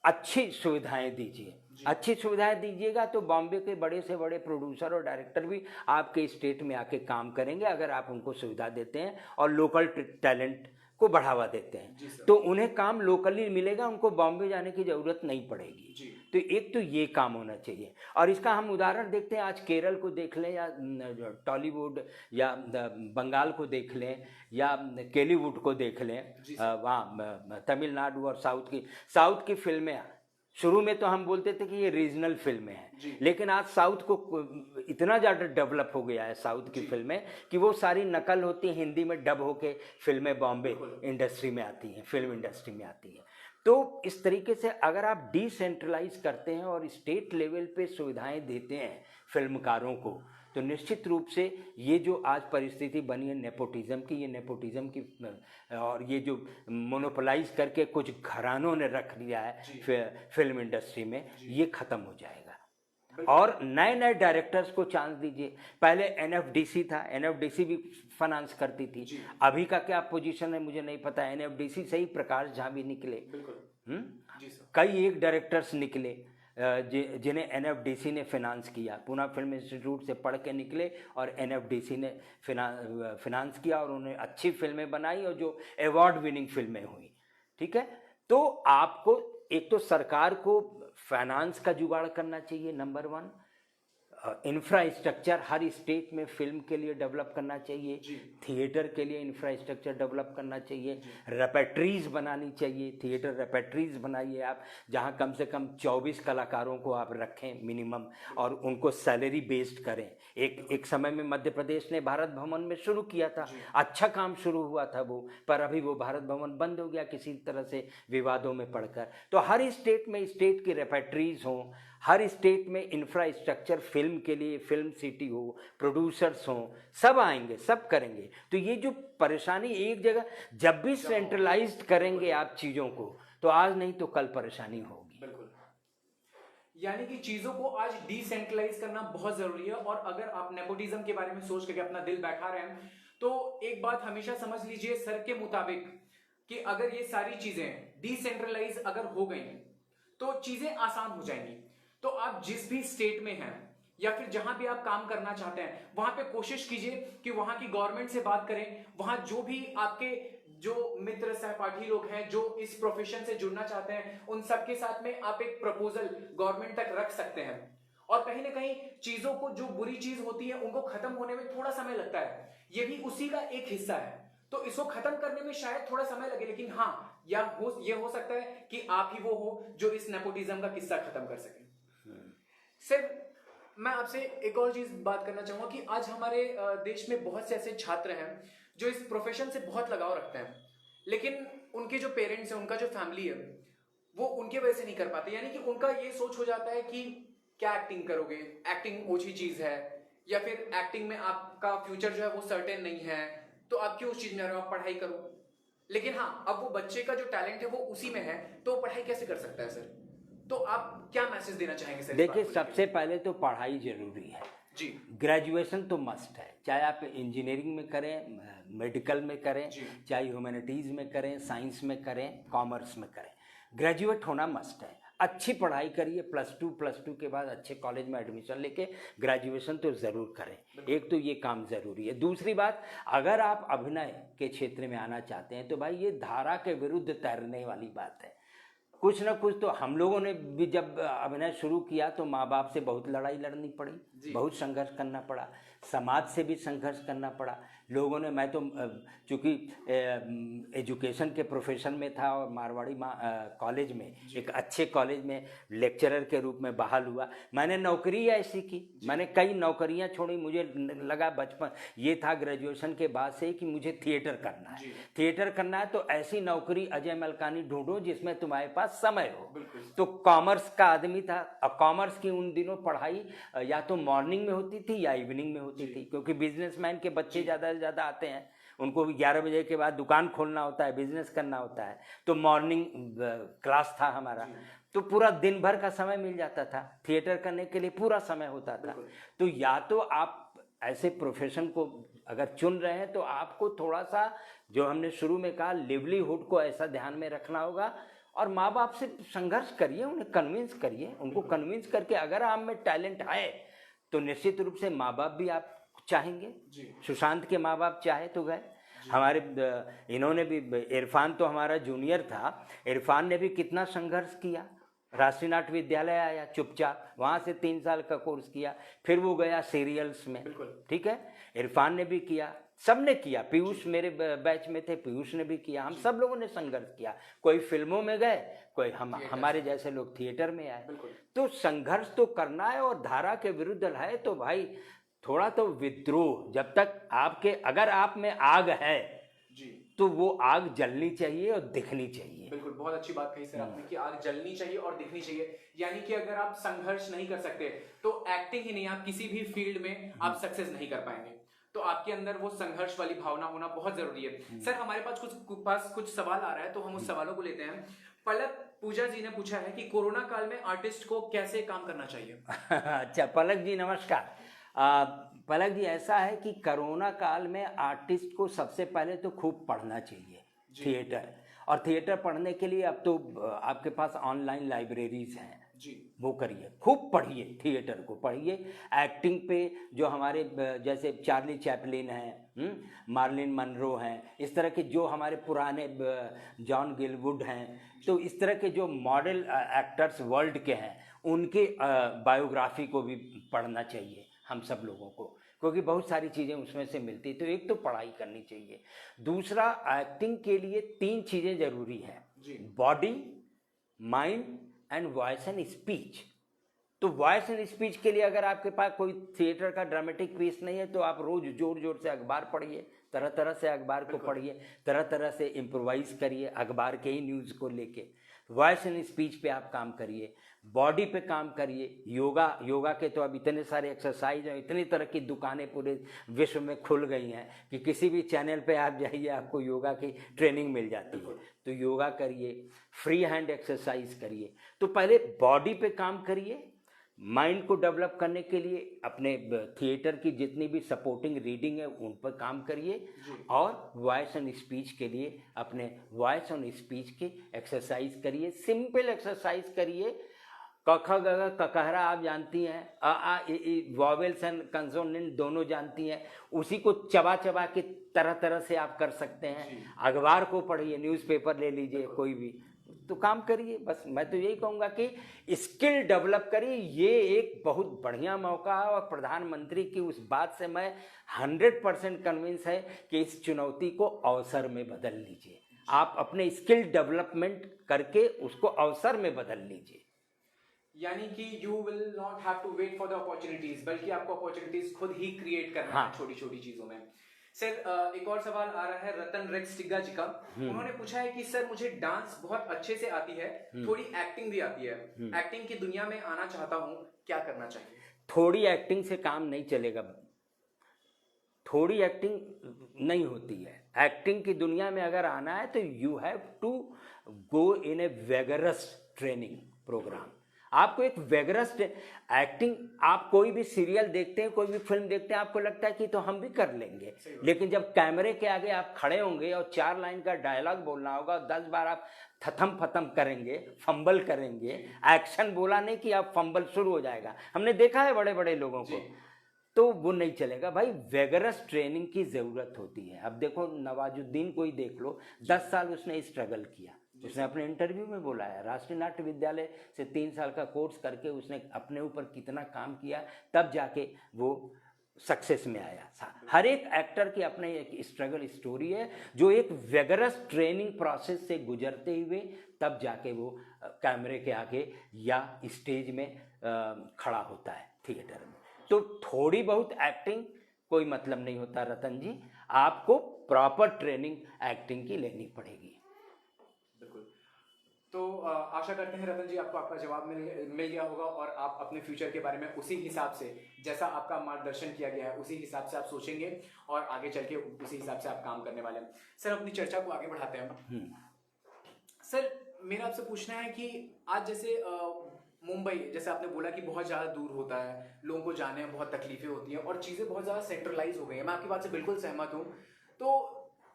अच्छी सुविधाएं दीजिए। अच्छी सुविधाएं दीजिएगा तो बॉम्बे के बड़े से बड़े प्रोड्यूसर और डायरेक्टर भी आपके स्टेट में आके काम करेंगे, अगर आप उनको सुविधा देते हैं और लोकल टैलेंट को बढ़ावा देते हैं, तो उन्हें काम लोकली मिलेगा, उनको बॉम्बे जाने की जरूरत नहीं पड़ेगी। तो एक तो ये काम होना चाहिए। और इसका हम उदाहरण देखते हैं, आज केरल को देख लें, या टॉलीवुड, या बंगाल को देख लें, या केलीवुड को देख लें, वहाँ तमिलनाडु और साउथ की फिल्में, शुरू में तो हम बोलते थे कि ये रीजनल फिल्में हैं, लेकिन आज साउथ को इतना ज़्यादा डेवलप हो गया है साउथ की फिल्में कि वो सारी नकल होती हैं, हिंदी में डब होके फिल्में बॉम्बे इंडस्ट्री में आती हैं, फिल्म इंडस्ट्री में आती हैं। तो इस तरीके से अगर आप डिसेंट्रलाइज करते हैं और स्टेट लेवल पे सुविधाएं देते हैं फिल्मकारों को, तो निश्चित रूप से ये जो आज परिस्थिति बनी है नेपोटिज्म की, ये नेपोटिज्म की और ये जो मोनोपोलाइज करके कुछ घरानों ने रख लिया है फिल्म इंडस्ट्री में, ये ख़त्म हो जाएगा। और नए नए डायरेक्टर्स को चांस दीजिए। पहले एनएफडीसी था, एनएफडीसी भी फाइनेंस करती थी, अभी का क्या पोजीशन है मुझे नहीं पता। एनएफडीसी से ही प्रकाश झा भी निकले, कई एक डायरेक्टर्स निकले जिन्हें एनएफडीसी ने फिनांस किया, पूना फिल्म इंस्टीट्यूट से पढ़ के निकले और एनएफडीसी ने फिनांस किया और उन्हें अच्छी फिल्में बनाई और जो अवार्ड विनिंग फिल्में हुई। ठीक है, तो आपको एक तो सरकार को फाइनेंस का जुगाड़ करना चाहिए, नंबर 1। इंफ्रास्ट्रक्चर हर स्टेट में फिल्म के लिए डेवलप करना चाहिए, थिएटर के लिए इंफ्रास्ट्रक्चर डेवलप करना चाहिए, रेपेट्रीज बनानी चाहिए, थिएटर रेपेट्रीज बनाइए आप, जहां कम से कम 24 कलाकारों को आप रखें मिनिमम, और उनको सैलरी बेस्ड करें। एक समय में मध्य प्रदेश ने भारत भवन में शुरू किया था, अच्छा काम शुरू हुआ था वो, पर अभी वो भारत भवन बंद हो गया किसी तरह से विवादों में पड़कर। तो हर स्टेट में स्टेट की रेपेट्रीज हों, हर स्टेट में इंफ्रास्ट्रक्चर फिल्म के लिए, फिल्म सिटी हो, प्रोड्यूसर्स हों, सब आएंगे, सब करेंगे। तो ये जो परेशानी एक जगह, जब भी सेंट्रलाइज्ड करेंगे आप चीज़ों को, तो आज नहीं तो कल परेशानी होगी। बिल्कुल, यानी कि चीजों को आज डिसेंट्रलाइज करना बहुत जरूरी है। और अगर आप नेपोटिज्म के बारे में सोच करके अपना दिल बैठा रहे हैं, तो एक बात हमेशा समझ लीजिए, सर के मुताबिक, कि अगर ये सारी चीजें डिसेंट्रलाइज अगर हो गई तो चीजें आसान हो जाएंगी। तो आप जिस भी स्टेट में हैं या फिर जहां भी आप काम करना चाहते हैं, वहां पे कोशिश कीजिए कि वहां की गवर्नमेंट से बात करें। वहां जो भी आपके जो मित्र सहपाठी लोग हैं जो इस प्रोफेशन से जुड़ना चाहते हैं, उन सबके साथ में आप एक प्रपोजल गवर्नमेंट तक रख सकते हैं। और कहीं ना कहीं चीजों को, जो बुरी चीज होती है उनको खत्म होने में थोड़ा समय लगता है, ये भी उसी का एक हिस्सा है। तो इसको खत्म करने में शायद थोड़ा समय लगे, लेकिन हाँ ये हो सकता है कि आप ही वो हो जो इस नेपोटिज्म का किस्सा खत्म कर सके। सर, मैं आपसे एक और चीज बात करना चाहूंगा कि आज हमारे देश में बहुत से ऐसे छात्र हैं जो इस प्रोफेशन से बहुत लगाव रखते हैं, लेकिन उनके जो पेरेंट्स हैं, उनका जो फैमिली है, वो उनके वजह से नहीं कर पाते। यानी कि उनका ये सोच हो जाता है कि क्या एक्टिंग करोगे, एक्टिंग ओछी चीज है, या फिर एक्टिंग में आपका फ्यूचर जो है वो सर्टेन नहीं है, तो आप क्यों उस चीज में आ रहे हो, आप पढ़ाई करो। लेकिन हाँ, अब वो बच्चे का जो टैलेंट है वो उसी में है, तो पढ़ाई कैसे कर सकता है सर? तो आप क्या मैसेज देना चाहेंगे सर? देखिए, सबसे पहले तो पढ़ाई जरूरी है जी। ग्रेजुएशन तो मस्ट है, चाहे आप इंजीनियरिंग में करें, मेडिकल में करें, चाहे ह्यूमैनिटीज़ में करें, साइंस में करें, कॉमर्स में करें, ग्रेजुएट होना मस्ट है। अच्छी पढ़ाई करिए, प्लस टू के बाद अच्छे कॉलेज में एडमिशन लेके ग्रेजुएशन तो ज़रूर करें। एक तो ये काम ज़रूरी है। दूसरी बात, अगर आप अभिनय के क्षेत्र में आना चाहते हैं तो भाई ये धारा के विरुद्ध तैरने वाली बात है। कुछ ना कुछ तो हम लोगों ने भी जब अभिनय शुरू किया तो माँ बाप से बहुत लड़ाई लड़नी पड़ी, बहुत संघर्ष करना पड़ा, समाज से भी संघर्ष करना पड़ा। लोगों ने, मैं तो चूँकि एजुकेशन के प्रोफेशन में था और मारवाड़ी कॉलेज में, एक अच्छे कॉलेज में लेक्चरर के रूप में बहाल हुआ। मैंने नौकरी ऐसी की, मैंने कई नौकरियां छोड़ी। मुझे लगा बचपन ये था ग्रेजुएशन के बाद से कि मुझे थिएटर करना है, थिएटर करना है तो ऐसी नौकरी अजय मलकानी ढूंढो जिसमें तुम्हारे पास समय हो। तो कॉमर्स का आदमी था, और कॉमर्स की उन दिनों पढ़ाई या तो मॉर्निंग में होती थी या इवनिंग में होती थी, क्योंकि बिजनेसमैन के बच्चे ज़्यादा से ज़्यादा आते हैं, उनको भी 11 बजे के बाद दुकान खोलना होता है, बिजनेस करना होता है। तो मॉर्निंग क्लास था हमारा, तो पूरा दिन भर का समय मिल जाता था, थिएटर करने के लिए पूरा समय होता था। तो या तो आप ऐसे प्रोफेशन को अगर चुन रहे हैं तो आपको थोड़ा सा, जो हमने शुरू में कहा, लिवलीहुड को ऐसा ध्यान में रखना होगा, और माँ बाप से संघर्ष करिए, उन्हें कन्विंस करिए, उनको कन्विंस करके अगर आप में टैलेंट है तो निश्चित रूप से माँ बाप भी आप चाहेंगे। सुशांत के माँ बाप चाहे तो गए, हमारे इन्होंने भी, इरफान तो हमारा जूनियर था, इरफान ने भी कितना संघर्ष किया। राष्ट्रीय नाट्य विद्यालय आया चुपचाप, वहाँ से 3 साल का कोर्स किया, फिर वो गया सीरियल्स में, ठीक है, इरफान ने भी किया, सब ने किया। पीयूष मेरे बैच में थे, पीयूष ने भी किया, हम सब लोगों ने संघर्ष किया। कोई फिल्मों में गए, कोई हमारे जैसे लोग थिएटर में आए। तो संघर्ष तो करना है, और धारा के विरुद्ध है तो भाई थोड़ा तो विद्रोह, जब तक आपके, अगर आप में आग है तो वो आग जलनी चाहिए और दिखनी चाहिए। बिल्कुल, बहुत अच्छी बात कही सर आपने कि आग जलनी चाहिए और दिखनी चाहिए। यानी कि अगर आप संघर्ष नहीं कर सकते तो एक्टिंग ही नहीं, आप किसी भी फील्ड में आप सक्सेस नहीं कर पाएंगे। तो आपके अंदर वो संघर्ष वाली भावना होना बहुत जरूरी है। सर, हमारे पास कुछ सवाल आ रहा है, तो हम उस सवालों को लेते हैं। पलक पूजा जी ने पूछा है कि कोरोना काल में आर्टिस्ट को कैसे काम करना चाहिए? अच्छा, पलक जी नमस्कार। पलक जी, ऐसा है कि कोरोना काल में आर्टिस्ट को सबसे पहले तो खूब पढ़ना चाहिए थिएटर, और थिएटर पढ़ने के लिए अब तो आपके पास ऑनलाइन लाइब्रेरीज हैं जी, वो करिए, खूब पढ़िए, थिएटर को पढ़िए। एक्टिंग पे जो हमारे जैसे चार्ली चैपलिन हैं, मार्लिन मनरो हैं, इस तरह के जो हमारे पुराने, जॉन गिलवुड हैं, तो इस तरह के जो मॉडल एक्टर्स वर्ल्ड के हैं, उनके बायोग्राफी को भी पढ़ना चाहिए हम सब लोगों को, क्योंकि बहुत सारी चीज़ें उसमें से मिलती। तो एक तो पढ़ाई करनी चाहिए। दूसरा, एक्टिंग के लिए 3 चीज़ें ज़रूरी हैं, body, mind and voice and speech. तो वॉइस एंड स्पीच के लिए अगर आपके पास कोई थिएटर का ड्रामेटिक पीस नहीं है तो आप रोज़ जोर जोर से अखबार पढ़िए, तरह तरह से अखबार को पढ़िए, तरह तरह से इम्प्रोवाइज़ करिए अखबार के ही न्यूज़ को लेके। वॉइस एंड स्पीच पे आप काम करिए, बॉडी पे काम करिए। योगा के तो अब इतने सारे एक्सरसाइज हैं, इतनी तरह की दुकानें पूरे विश्व में खुल गई हैं कि किसी भी चैनल पे आप जाइए आपको योगा की ट्रेनिंग मिल जाती है। तो योगा करिए, फ्री हैंड एक्सरसाइज करिए। तो पहले बॉडी पे काम करिए, माइंड को डेवलप करने के लिए अपने थिएटर की जितनी भी सपोर्टिंग रीडिंग है उन पर काम करिए, और वॉइस एंड स्पीच के लिए अपने वॉइस एंड स्पीच की एक्सरसाइज करिए, सिंपल एक्सरसाइज करिए। क ख ग घ ककहरा आप जानती हैं, अ आ इ ई वॉवेल्स एंड कंसोनेंट दोनों जानती हैं, उसी को चबा चबा के तरह तरह से आप कर सकते हैं। अखबार को पढ़िए, न्यूज़पेपर ले लीजिए कोई भी, तो काम करिए। बस मैं तो यही कहूँगा कि स्किल डेवलप करिए। ये एक बहुत बढ़िया मौका है और प्रधानमंत्री की उस बात से मैं 100% कन्विंस है कि इस चुनौती को अवसर में बदल लीजिए। आप अपने स्किल डेवलपमेंट करके उसको अवसर में बदल लीजिए। यानी कि you will not have to wait for the opportunities, बल्कि आपको अपॉर्चुनिटीज खुद ही क्रिएट करना है छोटी छोटी चीजों में। सर एक और सवाल आ रहा है रतन रेक्स टिग्गा जी का। उन्होंने पूछा है कि सर मुझे डांस बहुत अच्छे से आती है, थोड़ी एक्टिंग भी आती है, एक्टिंग की दुनिया में आना चाहता हूँ, क्या करना चाहिए? थोड़ी एक्टिंग से काम नहीं चलेगा, थोड़ी एक्टिंग नहीं होती है। एक्टिंग की दुनिया में अगर आना है तो you have to go in a vigorous training programme. आपको एक वेगरस एक्टिंग, आप कोई भी सीरियल देखते हैं, कोई भी फिल्म देखते हैं, आपको लगता है कि तो हम भी कर लेंगे, लेकिन जब कैमरे के आगे आप खड़े होंगे और 4 लाइन का डायलॉग बोलना होगा, 10 बार आप थथम फथम करेंगे, फंबल करेंगे, एक्शन बोला नहीं कि आप फंबल शुरू हो जाएगा, हमने देखा है बड़े बड़े लोगों को, तो वो नहीं चलेगा भाई। वेगरस ट्रेनिंग की ज़रूरत होती है। अब देखो नवाजुद्दीन को ही देख लो, 10 साल उसने स्ट्रगल किया। उसने अपने इंटरव्यू में बोला है, राष्ट्रीय नाट्य विद्यालय से 3 साल का कोर्स करके उसने अपने ऊपर कितना काम किया, तब जाके वो सक्सेस में आया। हर एक एक्टर की अपने एक स्ट्रगल स्टोरी है, जो एक वेगरस ट्रेनिंग प्रोसेस से गुजरते हुए तब जाके वो कैमरे के आगे या स्टेज में खड़ा होता है थिएटर में। तो थोड़ी बहुत एक्टिंग कोई मतलब नहीं होता रतन जी, आपको प्रॉपर ट्रेनिंग एक्टिंग की लेनी पड़ेगी। बिल्कुल। तो आशा करते हैं रतन जी आपको आपका जवाब मिल गया होगा और आप अपने फ्यूचर के बारे में उसी हिसाब से, जैसा आपका मार्गदर्शन किया गया है उसी हिसाब से आप सोचेंगे और आगे चल के उसी हिसाब से आप काम करने वाले हैं। सर अपनी चर्चा को आगे बढ़ाते हैं। सर मेरा आपसे पूछना है कि आज जैसे मुंबई, जैसे आपने बोला कि बहुत ज़्यादा दूर होता है, लोगों को जाने में बहुत तकलीफें होती हैं और चीज़ें बहुत ज़्यादा सेंट्रलाइज हो गई हैं, मैं आपकी बात से बिल्कुल सहमत हूँ। तो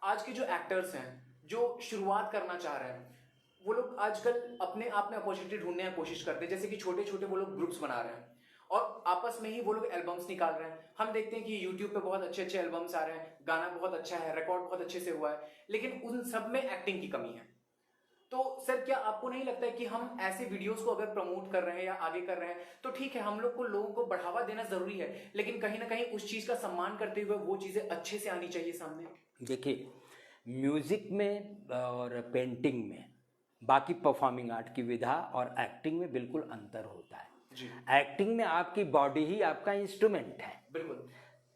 आज के जो एक्टर्स हैं जो शुरुआत करना चाह रहे हैं, वो लोग आजकल अपने आप में अपॉर्चुनिटी ढूंढने की कोशिश करते हैं, जैसे कि छोटे छोटे वो लोग ग्रुप्स बना रहे हैं और आपस में ही वो लोग एल्बम्स निकाल रहे हैं। हम देखते हैं कि यूट्यूब पे बहुत अच्छे अच्छे एल्बम्स आ रहे हैं, गाना बहुत अच्छा है, रिकॉर्ड बहुत अच्छे से हुआ है, लेकिन उन सब में एक्टिंग की कमी है। तो सर क्या आपको नहीं लगता है कि हम ऐसे वीडियोस को अगर प्रमोट कर रहे हैं या आगे कर रहे हैं तो ठीक है, हम लोग को लोगों को बढ़ावा देना जरूरी है, लेकिन कहीं ना कहीं उस चीज का सम्मान करते हुए वो चीजें अच्छे से आनी चाहिए सामने? देखिए, म्यूजिक में और पेंटिंग में, बाकी परफॉर्मिंग आर्ट की विधा और एक्टिंग में बिल्कुल अंतर होता है जी। एक्टिंग में आपकी बॉडी ही आपका इंस्ट्रूमेंट है। बिल्कुल।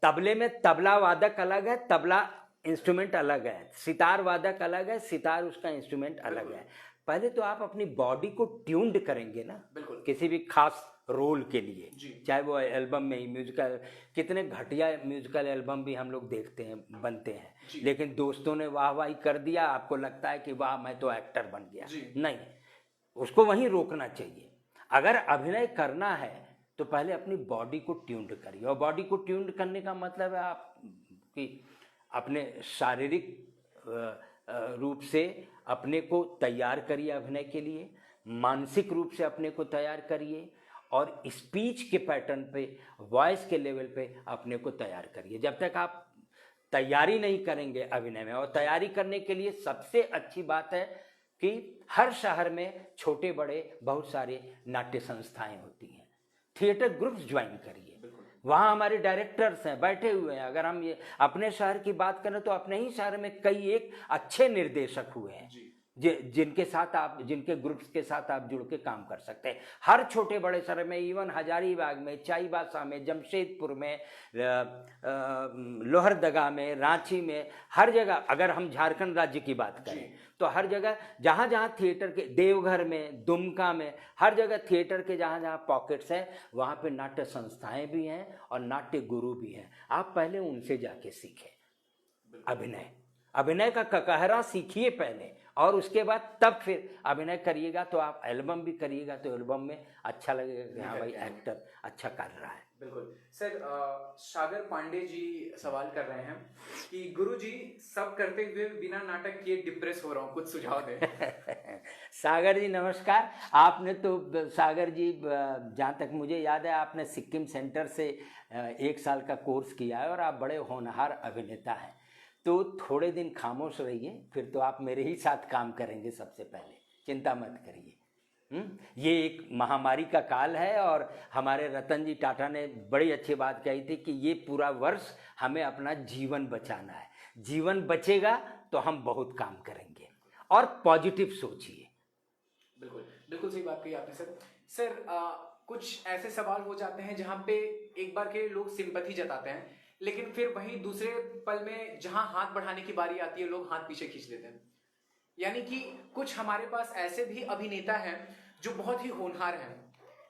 तबले में तबला वादक अलग है, तबला इंस्ट्रूमेंट अलग है, सितार वादक अलग है, सितार उसका इंस्ट्रूमेंट अलग है। पहले तो आप अपनी बॉडी को ट्यून्ड करेंगे ना, बिल्कुल, किसी भी खास रोल के लिए, चाहे वो एल्बम में ही म्यूजिकल, कितने घटिया म्यूजिकल एल्बम भी हम लोग देखते हैं, बनते हैं, लेकिन दोस्तों ने वाह वाही कर दिया, आपको लगता है कि वाह मैं तो एक्टर बन गया। नहीं, उसको वहीं रोकना चाहिए। अगर अभिनय करना है तो पहले अपनी बॉडी को ट्यून्ड करिए, और बॉडी को ट्यून्ड करने का मतलब है आप कि अपने शारीरिक रूप से अपने को तैयार करिए अभिनय के लिए, मानसिक रूप से अपने को तैयार करिए, और स्पीच के पैटर्न पे, वॉइस के लेवल पे अपने को तैयार करिए। जब तक आप तैयारी नहीं करेंगे अभिनय में, और तैयारी करने के लिए सबसे अच्छी बात है कि हर शहर में छोटे बड़े बहुत सारे नाट्य संस्थाएं होती हैं, थिएटर ग्रुप्स ज्वाइन करिए, वहाँ हमारे डायरेक्टर्स हैं बैठे हुए हैं। अगर हम ये अपने शहर की बात करें तो अपने ही शहर में कई एक अच्छे निर्देशक हुए हैं जिनके साथ आप, जिनके ग्रुप्स के साथ आप जुड़ के काम कर सकते हैं। हर छोटे बड़े शहर में, इवन हजारीबाग में, चाईबासा में, जमशेदपुर में, लोहरदगा में, रांची में, हर जगह, अगर हम झारखंड राज्य की बात करें तो हर जगह जहाँ जहाँ थिएटर के, देवघर में, दुमका में, हर जगह थिएटर के जहाँ जहाँ पॉकेट्स हैं वहाँ पे नाट्य संस्थाएं भी हैं और नाट्य गुरु भी हैं। आप पहले उनसे जाके सीखें अभिनय का ककहरा सीखिए पहले, और उसके बाद तब फिर अभिनय करिएगा। तो आप एल्बम भी करिएगा तो एल्बम में अच्छा लगेगा कि हाँ भाई एक्टर अच्छा कर रहा है। बिल्कुल। सर सागर पांडे जी सवाल कर रहे हैं कि गुरुजी सब करते हुए बिना नाटक किए डिप्रेस हो रहा हूँ, कुछ सुझाव दें। सागर जी नमस्कार। आपने तो, सागर जी जहाँ तक मुझे याद है आपने सिक्किम सेंटर से 1 साल का कोर्स किया है और आप बड़े होनहार अभिनेता हैं, तो थोड़े दिन खामोश रहिए, फिर तो आप मेरे ही साथ काम करेंगे सबसे पहले, चिंता मत करिए। ये एक महामारी का काल है और हमारे रतन जी टाटा ने बड़ी अच्छी बात कही थी कि ये पूरा वर्ष हमें अपना जीवन बचाना है। जीवन बचेगा तो हम बहुत काम करेंगे और पॉजिटिव सोचिए। बिल्कुल बिल्कुल सही बात कही आपने सर। सर कुछ ऐसे सवाल हो जाते हैं जहाँ पे एक बार के लोग सिंपैथी जताते हैं, लेकिन फिर वहीं दूसरे पल में जहां हाथ बढ़ाने की बारी आती है लोग हाथ पीछे खींच लेते हैं। यानी कि कुछ हमारे पास ऐसे भी अभिनेता हैं जो बहुत ही होनहार हैं,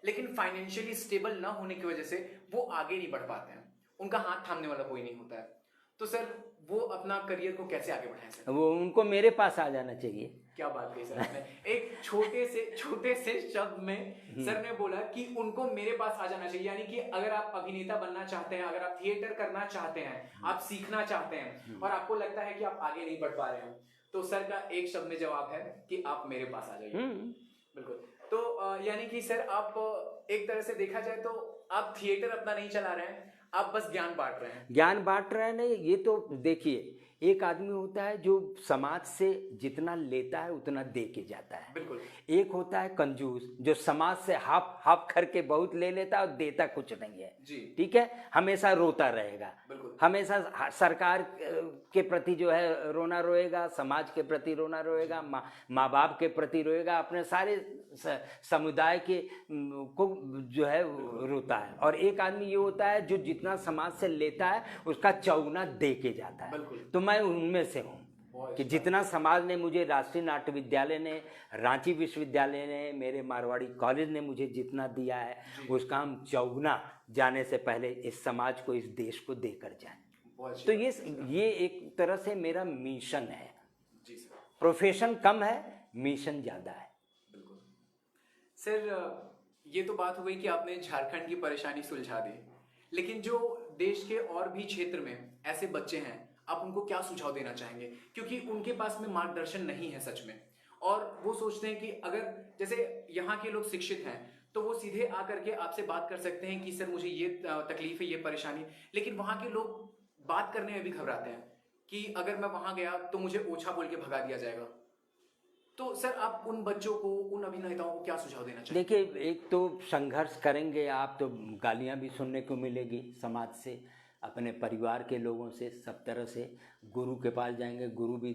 लेकिन फाइनेंशियली स्टेबल ना होने की वजह से वो आगे नहीं बढ़ पाते हैं, उनका हाथ थामने वाला कोई नहीं होता है। तो सर वो अपना करियर को कैसे आगे बढ़ाएं सर? वो उनको मेरे पास आ जाना चाहिए। क्या बात कही सर आपने। एक छोटे से शब्द में सर ने बोला कि उनको मेरे पास आ जाना चाहिए। यानी कि अगर आप अभिनेता बनना चाहते हैं, अगर आप थिएटर करना चाहते हैं, आप सीखना चाहते हैं और आपको लगता है कि आप आगे नहीं बढ़ पा रहे हैं, तो सर का एक शब्द में जवाब है कि आप मेरे पास आ जाइए। बिल्कुल। तो यानी कि सर आप एक तरह से देखा जाए तो आप थिएटर अपना नहीं चला रहे हैं, आप बस ज्ञान बांट रहे हैं। ज्ञान बांट रहे हैं नहीं, ये तो देखिए एक आदमी होता है जो समाज से जितना लेता है उतना दे के जाता है। बिल्कुल। एक होता है कंजूस जो समाज से हाफ हाफ करके बहुत ले लेता है और देता कुछ नहीं है जी। ठीक है, हमेशा रोता रहेगा। बिल्कुल। हमेशा सरकार के प्रति जो है रोना रोएगा, समाज के प्रति रोना रोएगा, माँ बाप के प्रति रोएगा, अपने सारे समुदाय के को जो है रोता है। और एक आदमी ये होता है जो जितना समाज से लेता है उसका चौगुना दे के जाता है। तो मैं उनमें से हूँ कि जितना समाज ने मुझे, राष्ट्रीय नाट्य विद्यालय ने, रांची विश्वविद्यालय ने, मेरे मारवाड़ी कॉलेज ने मुझे जितना दिया है उसका हम चौगुना जाने से पहले इस समाज को, इस देश को देकर जाए। तो ये एक तरह से मेरा मिशन है। जी सर। प्रोफेशन कम है, मिशन ज़्यादा है। बिल्कुल सर, ये तो बात हो गई कि आपने झारखंड की परेशानी सुलझा दी, लेकिन जो देश के और भी क्षेत्र में ऐसे बच्चे हैं, आप उनको क्या सुझाव देना चाहेंगे? क्योंकि उनके पास में मार्गदर्शन नहीं है सच में, और वो सोचते हैं कि अगर जैसे यहाँ के लोग शिक्षित हैं तो वो सीधे आकर के आपसे बात कर सकते हैं कि सर मुझे ये तकलीफ है, ये परेशानी, लेकिन वहाँ के लोग बात करने में भी घबराते हैं कि अगर मैं वहां गया तो मुझे ओछा बोल के भगा दिया जाएगा। तो सर आप उन बच्चों को, उन अभिनेताओं को क्या सुझाव देना चाहिए? देखिए, एक तो संघर्ष करेंगे आप तो गालियां भी सुनने को मिलेगी समाज से, अपने परिवार के लोगों से, सब तरह से। गुरु के पास जाएंगे, गुरु भी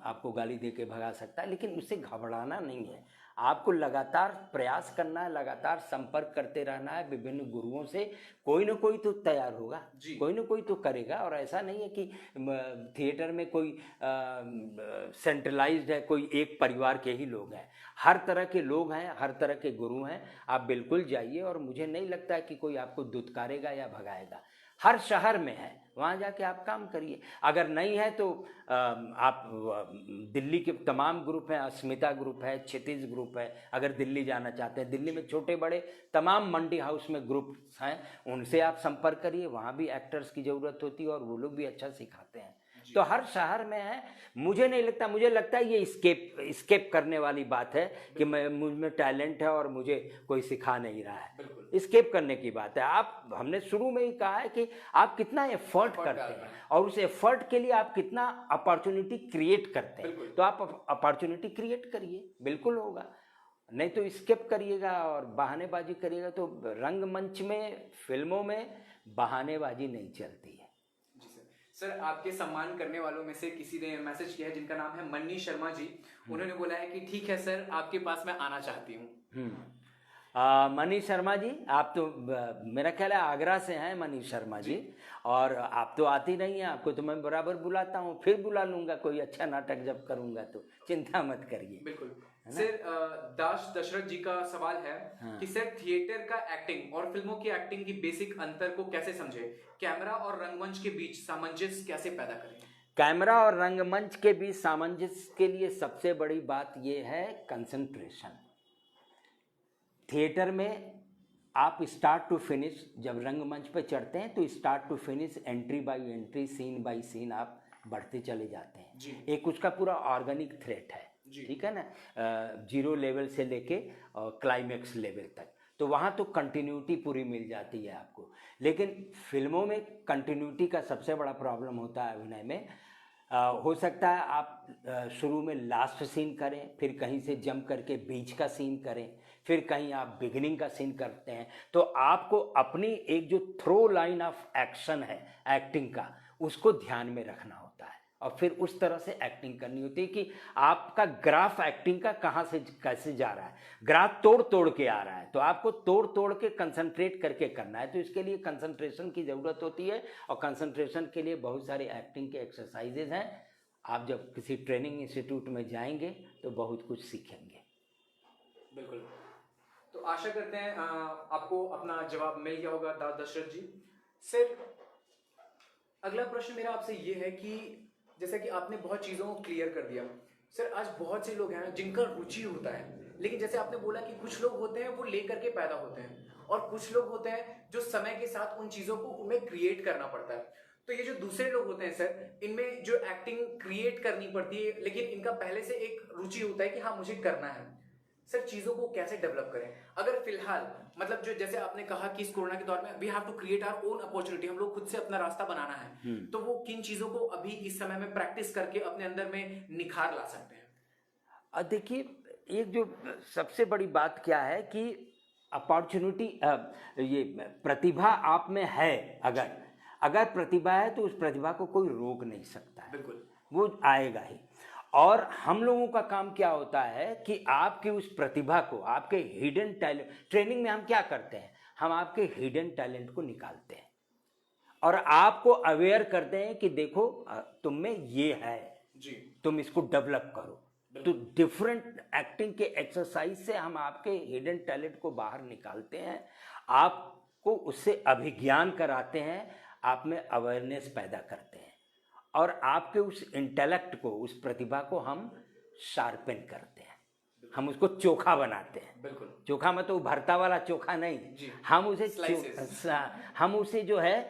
आपको गाली दे के भगा सकता है, लेकिन उससे घबराना नहीं है। आपको लगातार प्रयास करना है, लगातार संपर्क करते रहना है विभिन्न गुरुओं से। कोई ना कोई तो तैयार होगा, कोई ना कोई तो करेगा। और ऐसा नहीं है कि थिएटर में कोई सेंट्रलाइज्ड है, कोई एक परिवार के ही लोग हैं। हर तरह के लोग हैं, हर तरह के गुरु हैं। आप बिल्कुल जाइए और मुझे नहीं लगता है कि कोई आपको दुत्कारेगा या भगाएगा। हर शहर में है, वहाँ जाके आप काम करिए। अगर नहीं है तो आप दिल्ली के तमाम ग्रुप हैं, अस्मिता ग्रुप है, क्षितिज ग्रुप है। अगर दिल्ली जाना चाहते हैं, दिल्ली में छोटे बड़े तमाम मंडी हाउस में ग्रुप्स हैं, उनसे आप संपर्क करिए। वहाँ भी एक्टर्स की ज़रूरत होती है और वो लोग भी अच्छा सिखाते हैं। तो हर शहर में है। मुझे नहीं लगता, मुझे लगता है ये स्केप करने वाली बात है कि मुझ में टैलेंट है और मुझे कोई सिखा नहीं रहा है। स्केप करने की बात है। हमने शुरू में ही कहा है कि आप कितना एफर्ट करते हैं और उस एफर्ट के लिए आप कितना अपॉर्चुनिटी क्रिएट करते हैं। तो आप अपॉर्चुनिटी क्रिएट करिए, बिल्कुल होगा। नहीं तो स्केप करिएगा और बहानेबाजी करिएगा तो रंगमंच में, फिल्मों में बहानेबाजी नहीं चलती है। सर, आपके सम्मान करने वालों में से किसी ने मैसेज किया है जिनका नाम है मन्नी शर्मा जी। उन्होंने बोला है कि ठीक है सर, आपके पास मैं आना चाहती हूँ। मनीष शर्मा जी, आप तो मेरा ख्याल है आगरा से हैं मनीष शर्मा जी, और आप तो आती नहीं हैं। आपको तो मैं बराबर बुलाता हूँ, फिर बुला लूँगा कोई अच्छा नाटक जब करूँगा तो, चिंता मत करिए। बिल्कुल सर। दाश दशरथ जी का सवाल है कि सर थिएटर का एक्टिंग और फिल्मों की एक्टिंग की बेसिक अंतर को कैसे समझे? कैमरा और रंगमंच के बीच सामंजस्य कैसे पैदा करें? कैमरा और रंगमंच के बीच सामंजस्य के लिए सबसे बड़ी बात यह है कंसंट्रेशन। थिएटर में आप स्टार्ट टू फिनिश, जब रंगमंच पे चढ़ते हैं तो start to finish, entry by entry, scene by scene आप बढ़ते चले जाते हैं। एक उसका पूरा ऑर्गेनिक थ्रेड है, ठीक है ना, 0 लेवल से लेके क्लाइमेक्स लेवल तक। तो वहाँ तो कंटिन्यूटी पूरी मिल जाती है आपको। लेकिन फिल्मों में कंटिन्यूटी का सबसे बड़ा प्रॉब्लम होता है अभिनय में। हो सकता है आप शुरू में लास्ट सीन करें, फिर कहीं से जंप करके बीच का सीन करें, फिर कहीं आप बिगिनिंग का सीन करते हैं। तो आपको अपनी एक जो थ्रो लाइन ऑफ एक्शन है एक्टिंग का, उसको ध्यान में रखना होता है और फिर उस तरह से एक्टिंग करनी होती है कि आपका ग्राफ एक्टिंग का कहाँ से कैसे जा रहा है। ग्राफ तोड़ तोड़ के आ रहा है तो आपको तोड़ तोड़ के कंसंट्रेट करके करना है। तो इसके लिए कंसंट्रेशन की ज़रूरत होती है और कंसंट्रेशन के लिए बहुत सारे एक्टिंग के एक्सरसाइजेज हैं। आप जब किसी ट्रेनिंग इंस्टीट्यूट में जाएंगे तो बहुत कुछ सीखेंगे। बिल्कुल। तो आशा करते हैं आपको अपना जवाब मिल गया होगा दशरथ जी। सर, अगला प्रश्न मेरा आपसे ये है कि जैसा कि आपने बहुत चीज़ों को क्लियर कर दिया सर, आज बहुत से लोग हैं जिनका रुचि होता है, लेकिन जैसे आपने बोला कि कुछ लोग होते हैं वो लेकर के पैदा होते हैं और कुछ लोग होते हैं जो समय के साथ उन चीज़ों को उन्हें क्रिएट करना पड़ता है। तो ये जो दूसरे लोग होते हैं सर, इनमें जो एक्टिंग क्रिएट करनी पड़ती है, लेकिन इनका पहले से एक रुचि होता है कि हाँ मुझे करना है। सर, चीजों को कैसे डेवलप करें? अगर फिलहाल मतलब जो जैसे आपने कहा कि इस कोरोना के दौर में we have to create our own opportunity, हम लोग खुद से अपना रास्ता बनाना है, तो वो किन चीजों को अभी इस समय में प्रैक्टिस करके अपने अंदर में निखार ला सकते हैं? देखिए, एक जो सबसे बड़ी बात क्या है कि अपॉर्चुनिटी, ये प्रतिभा आप में है, अगर प्रतिभा है तो उस प्रतिभा को कोई रोक नहीं सकता है। बिल्कुल, वो आएगा ही। और हम लोगों का काम क्या होता है कि आपकी उस प्रतिभा को, आपके हिडन टैलेंट, ट्रेनिंग में हम क्या करते हैं, हम आपके हिडन टैलेंट को निकालते हैं और आपको अवेयर करते हैं कि देखो तुम में ये है जी, तुम इसको डेवलप करो। तो डिफरेंट एक्टिंग के एक्सरसाइज से हम आपके हिडन टैलेंट को बाहर निकालते हैं, आपको उससे अभिज्ञान कराते हैं, आप में अवेयरनेस पैदा करते हैं और आपके उस इंटेलेक्ट को, उस प्रतिभा को हम शार्पन करते हैं, हम उसको चोखा बनाते हैं। बिल्कुल, चोखा मतलब भरता वाला चोखा नहीं, हम उसे जो है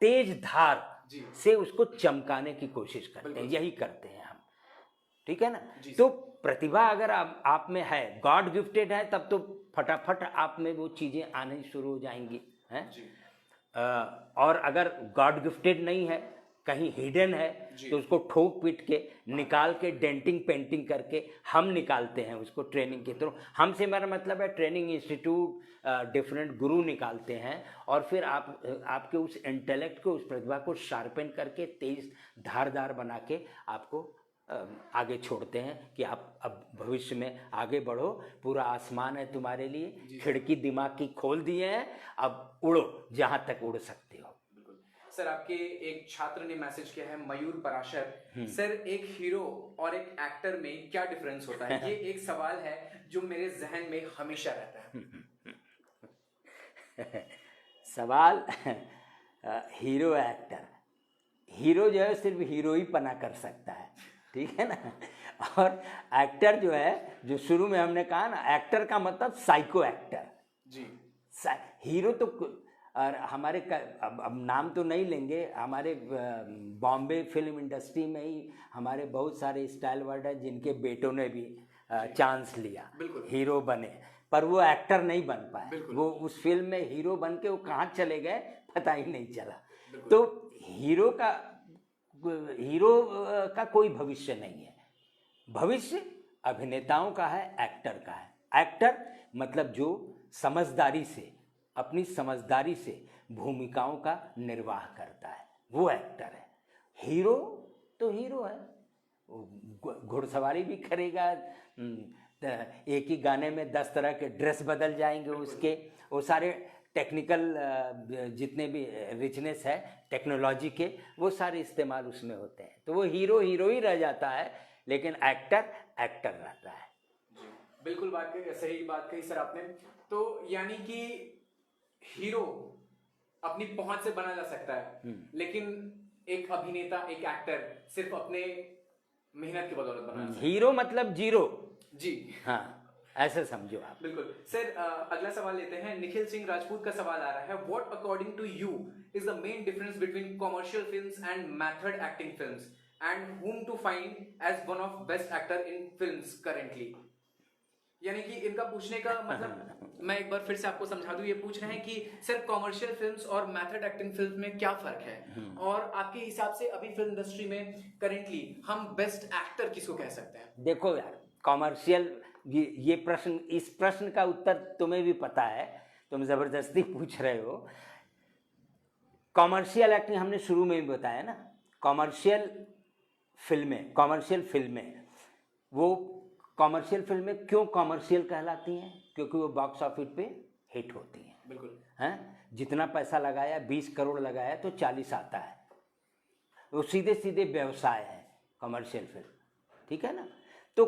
तेज धार से उसको चमकाने की कोशिश करते हैं, यही करते हैं हम। ठीक है ना? तो प्रतिभा अगर आप में है, गॉड गिफ्टेड है, तब तो फटाफट आप में वो चीजें आने शुरू हो जाएंगी हैं। और अगर गॉड गिफ्टेड नहीं है, कहीं हिडन है, तो उसको ठोक पीट के निकाल के डेंटिंग पेंटिंग करके हम निकालते हैं उसको ट्रेनिंग के थ्रू। हमसे मेरा मतलब है ट्रेनिंग इंस्टीट्यूट, डिफरेंट गुरु निकालते हैं और फिर आपके उस इंटेलेक्ट को, उस प्रतिभा को शार्पन करके तेज धारदार बना के आपको आगे छोड़ते हैं कि आप अब भविष्य में आगे बढ़ो, पूरा आसमान है तुम्हारे लिए, खिड़की दिमाग की खोल दिए हैं, अब उड़ो जहां तक उड़ सकते हो। बिल्कुल। सर, आपके एक छात्र ने मैसेज किया है, मयूर पराशर, सर एक हीरो और एक एक्टर में क्या डिफरेंस होता है? ये एक सवाल है जो मेरे जहन में हमेशा रहता है। सवाल हीरो एक्टर, हीरो जो है सिर्फ हीरो ही पना कर सकता है, ठीक है ना? और एक्टर जो है, जो शुरू में हमने कहा ना, एक्टर का मतलब साइको एक्टर जी। हीरो तो और हमारे अब नाम तो नहीं लेंगे, हमारे बॉम्बे फिल्म इंडस्ट्री में ही हमारे बहुत सारे स्टाइल वर्ड हैं जिनके बेटों ने भी चांस लिया, हीरो बने, पर वो एक्टर नहीं बन पाए। वो उस फिल्म में हीरो बन के वो कहाँ चले गए पता ही नहीं चला। तो हीरो का कोई भविष्य नहीं है, भविष्य अभिनेताओं का है, एक्टर का है। एक्टर मतलब जो समझदारी से, अपनी समझदारी से भूमिकाओं का निर्वाह करता है, वो एक्टर है। हीरो तो हीरो है, घुड़सवारी भी करेगा, एक ही गाने में 10 तरह के ड्रेस बदल जाएंगे उसके, वो सारे टेक्निकल जितने भी रिचनेस है टेक्नोलॉजी के, वो सारे इस्तेमाल उसमें होते हैं। तो वो हीरो ही रह जाता है, लेकिन एक्टर रहता है। जी, बिल्कुल सही बात कही सर आपने। तो यानी कि हीरो अपनी पहुंच से बना जा सकता है, लेकिन एक अभिनेता, एक एक्टर सिर्फ अपने मेहनत की बदौलत बना सकता है। हीरो मतलब जीरो जी, हाँ, ऐसे समझो आप। बिल्कुल सर। अगला सवाल लेते हैं। निखिल सिंह राजपूत का सवाल आ रहा है, what according to you is the main difference between commercial films and method acting films and whom to find as one of best actor in films currently? यानी कि इनका पूछने का मतलब मैं एक बार फिर से आपको समझा दूं, ये पूछ रहे हैं कि सर कॉमर्शियल फिल्म्स और मेथड एक्टिंग फिल्म में क्या फर्क है, और आपके हिसाब से अभी फिल्म इंडस्ट्री में करेंटली हम बेस्ट एक्टर किसको कह सकते हैं? देखो यार, कॉमर्शियल, ये प्रश्न, इस प्रश्न का उत्तर तुम्हें भी पता है, तुम जबरदस्ती पूछ रहे हो। कॉमर्शियल एक्टिंग हमने शुरू में भी बताया ना, कॉमर्शियल फिल्में वो कॉमर्शियल फिल्में क्यों कॉमर्शियल कहलाती हैं? क्योंकि वो बॉक्स ऑफिस पे हिट होती हैं। बिल्कुल। हैं, जितना पैसा लगाया, 20 करोड़ लगाया तो 40 आता है, वो सीधे सीधे व्यवसाय है कॉमर्शियल फिल्म, ठीक है ना। तो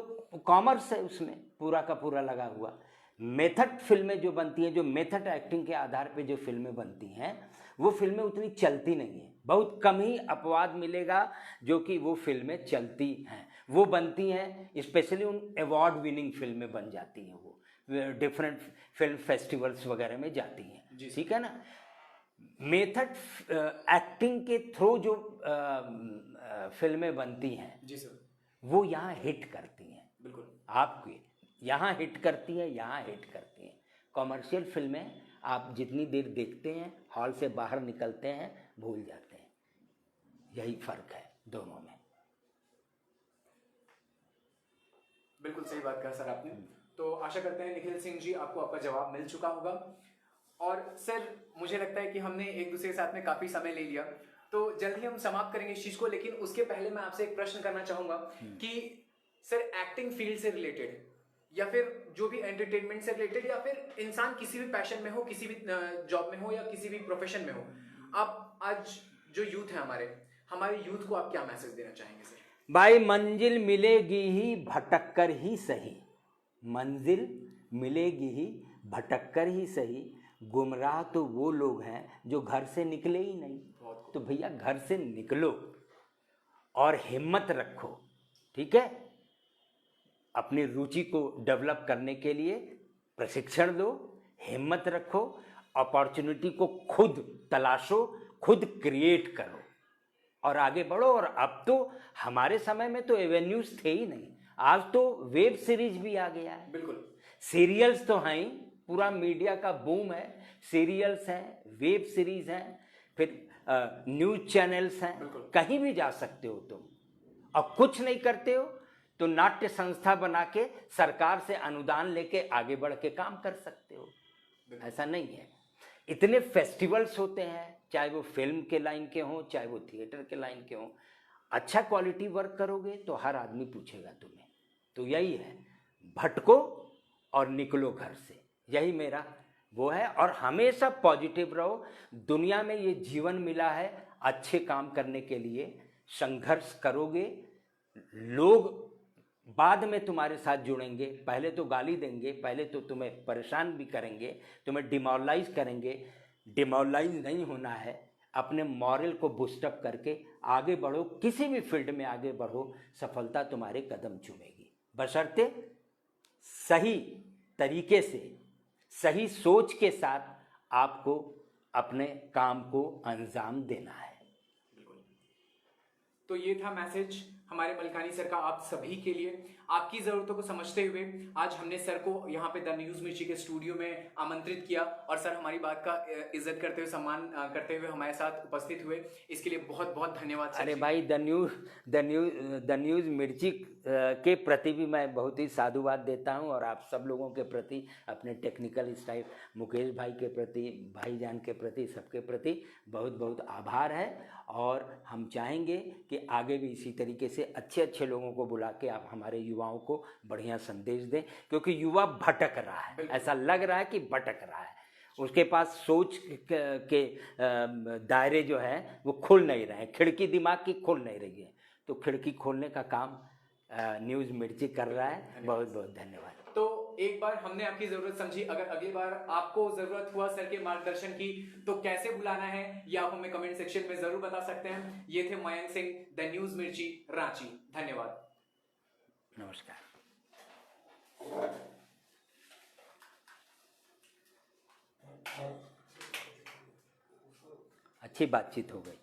कॉमर्स है उसमें पूरा का पूरा लगा हुआ। मेथड फिल्में जो बनती हैं, जो मेथड एक्टिंग के आधार पे जो फिल्में बनती हैं, वो फिल्में उतनी चलती नहीं हैं, बहुत कम ही अपवाद मिलेगा जो कि वो फिल्में चलती हैं। वो बनती हैं स्पेशली उन अवार्ड विनिंग फिल्में बन जाती हैं, वो डिफरेंट फिल्म फेस्टिवल्स वगैरह में जाती हैं, ठीक है ना। मेथड एक्टिंग के थ्रू जो फिल्में बनती हैं जी सर, वो यहाँ हिट करती हैं। बिल्कुल, आपकी यहाँ हिट करती है, यहाँ हिट करती हैं। कॉमर्शियल फिल्में आप जितनी देर देखते हैं, हॉल से बाहर निकलते हैं, भूल जाते हैं। यही फर्क है दोनों में। बिल्कुल सही बात कहा सर आपने। तो आशा करते हैं निखिल सिंह जी आपको आपका जवाब मिल चुका होगा। और सर मुझे लगता है कि हमने एक दूसरे के साथ में काफी समय ले लिया, तो जल्दी हम समाप्त करेंगे इस चीज को, लेकिन उसके पहले मैं आपसे एक प्रश्न करना चाहूंगा कि सर एक्टिंग फील्ड से रिलेटेड या फिर जो भी एंटरटेनमेंट से रिलेटेड या फिर इंसान किसी भी पैशन में हो, किसी भी जॉब में हो या किसी भी प्रोफेशन में हो, आप आज जो यूथ है हमारे यूथ को आप क्या मैसेज देना चाहेंगे सर? भाई, मंजिल मिलेगी ही भटक कर ही सही, मंजिल मिलेगी ही भटक कर ही सही, गुमराह तो वो लोग हैं जो घर से निकले ही नहीं। तो भैया घर से निकलो और हिम्मत रखो, ठीक है। अपनी रुचि को डेवलप करने के लिए प्रशिक्षण दो, हिम्मत रखो, अपॉर्चुनिटी को खुद तलाशो, खुद क्रिएट करो और आगे बढ़ो। और अब तो हमारे समय में तो एवेन्यूज थे ही नहीं, आज तो वेब सीरीज भी आ गया है। बिल्कुल, सीरियल्स तो हैं ही, पूरा मीडिया का बूम है, सीरियल्स हैं, वेब सीरीज हैं, फिर न्यूज चैनल्स हैं, कहीं भी जा सकते हो तुम। और कुछ नहीं करते हो तो नाट्य संस्था बना के सरकार से अनुदान लेके आगे बढ़ के काम कर सकते हो। ऐसा नहीं है, इतने फेस्टिवल्स होते हैं, चाहे वो फिल्म के लाइन के हों, चाहे वो थिएटर के लाइन के हों। अच्छा क्वालिटी वर्क करोगे तो हर आदमी पूछेगा तुम्हें। तो यही है, भटको और निकलो घर से, यही मेरा वो है। और हमेशा पॉजिटिव रहो। दुनिया में ये जीवन मिला है अच्छे काम करने के लिए, संघर्ष करोगे, लोग बाद में तुम्हारे साथ जुड़ेंगे, पहले तो गाली देंगे, पहले तो तुम्हें परेशान भी करेंगे, तुम्हें डिमोरलाइज करेंगे। डिमोरलाइज नहीं होना है, अपने मॉरल को बूस्टअप करके आगे बढ़ो, किसी भी फील्ड में आगे बढ़ो, सफलता तुम्हारे कदम चूमेगी, बशर्ते सही तरीके से, सही सोच के साथ आपको अपने काम को अंजाम देना है। तो ये था मैसेज हमारे मलकानी सर का आप सभी के लिए। आपकी ज़रूरतों को समझते हुए आज हमने सर को यहाँ पे द न्यूज़ मिर्ची के स्टूडियो में आमंत्रित किया और सर हमारी बात का इज्जत करते हुए, सम्मान करते हुए हमारे साथ उपस्थित हुए। इसके लिए बहुत बहुत धन्यवाद सर। अरे भाई, द न्यूज़ मिर्ची के प्रति भी मैं बहुत ही साधुवाद देता हूँ, और आप सब लोगों के प्रति, अपने टेक्निकल स्टाफ मुकेश भाई के प्रति, भाईजान के प्रति, सबके प्रति बहुत बहुत आभार है। और हम चाहेंगे कि आगे भी इसी तरीके से अच्छे अच्छे लोगों को बुला के आप हमारे युवाओं को बढ़िया संदेश दें, क्योंकि युवा भटक रहा है, ऐसा लग रहा है कि भटक रहा है, उसके पास सोच के दायरे जो है वो खुल नहीं रहे हैं, खिड़की दिमाग की खुल नहीं रही है। तो खिड़की खोलने का काम न्यूज़ मिर्ची कर रहा है। बहुत बहुत धन्यवाद। तो एक बार हमने आपकी जरूरत समझी, अगर अगली बार आपको जरूरत हुआ सर के मार्गदर्शन की तो कैसे बुलाना है ये आप हमें कमेंट सेक्शन में जरूर बता सकते हैं। ये थे मयंक सिंह, द न्यूज़ मिर्ची, रांची। धन्यवाद, नमस्कार। अच्छी बातचीत हो गई।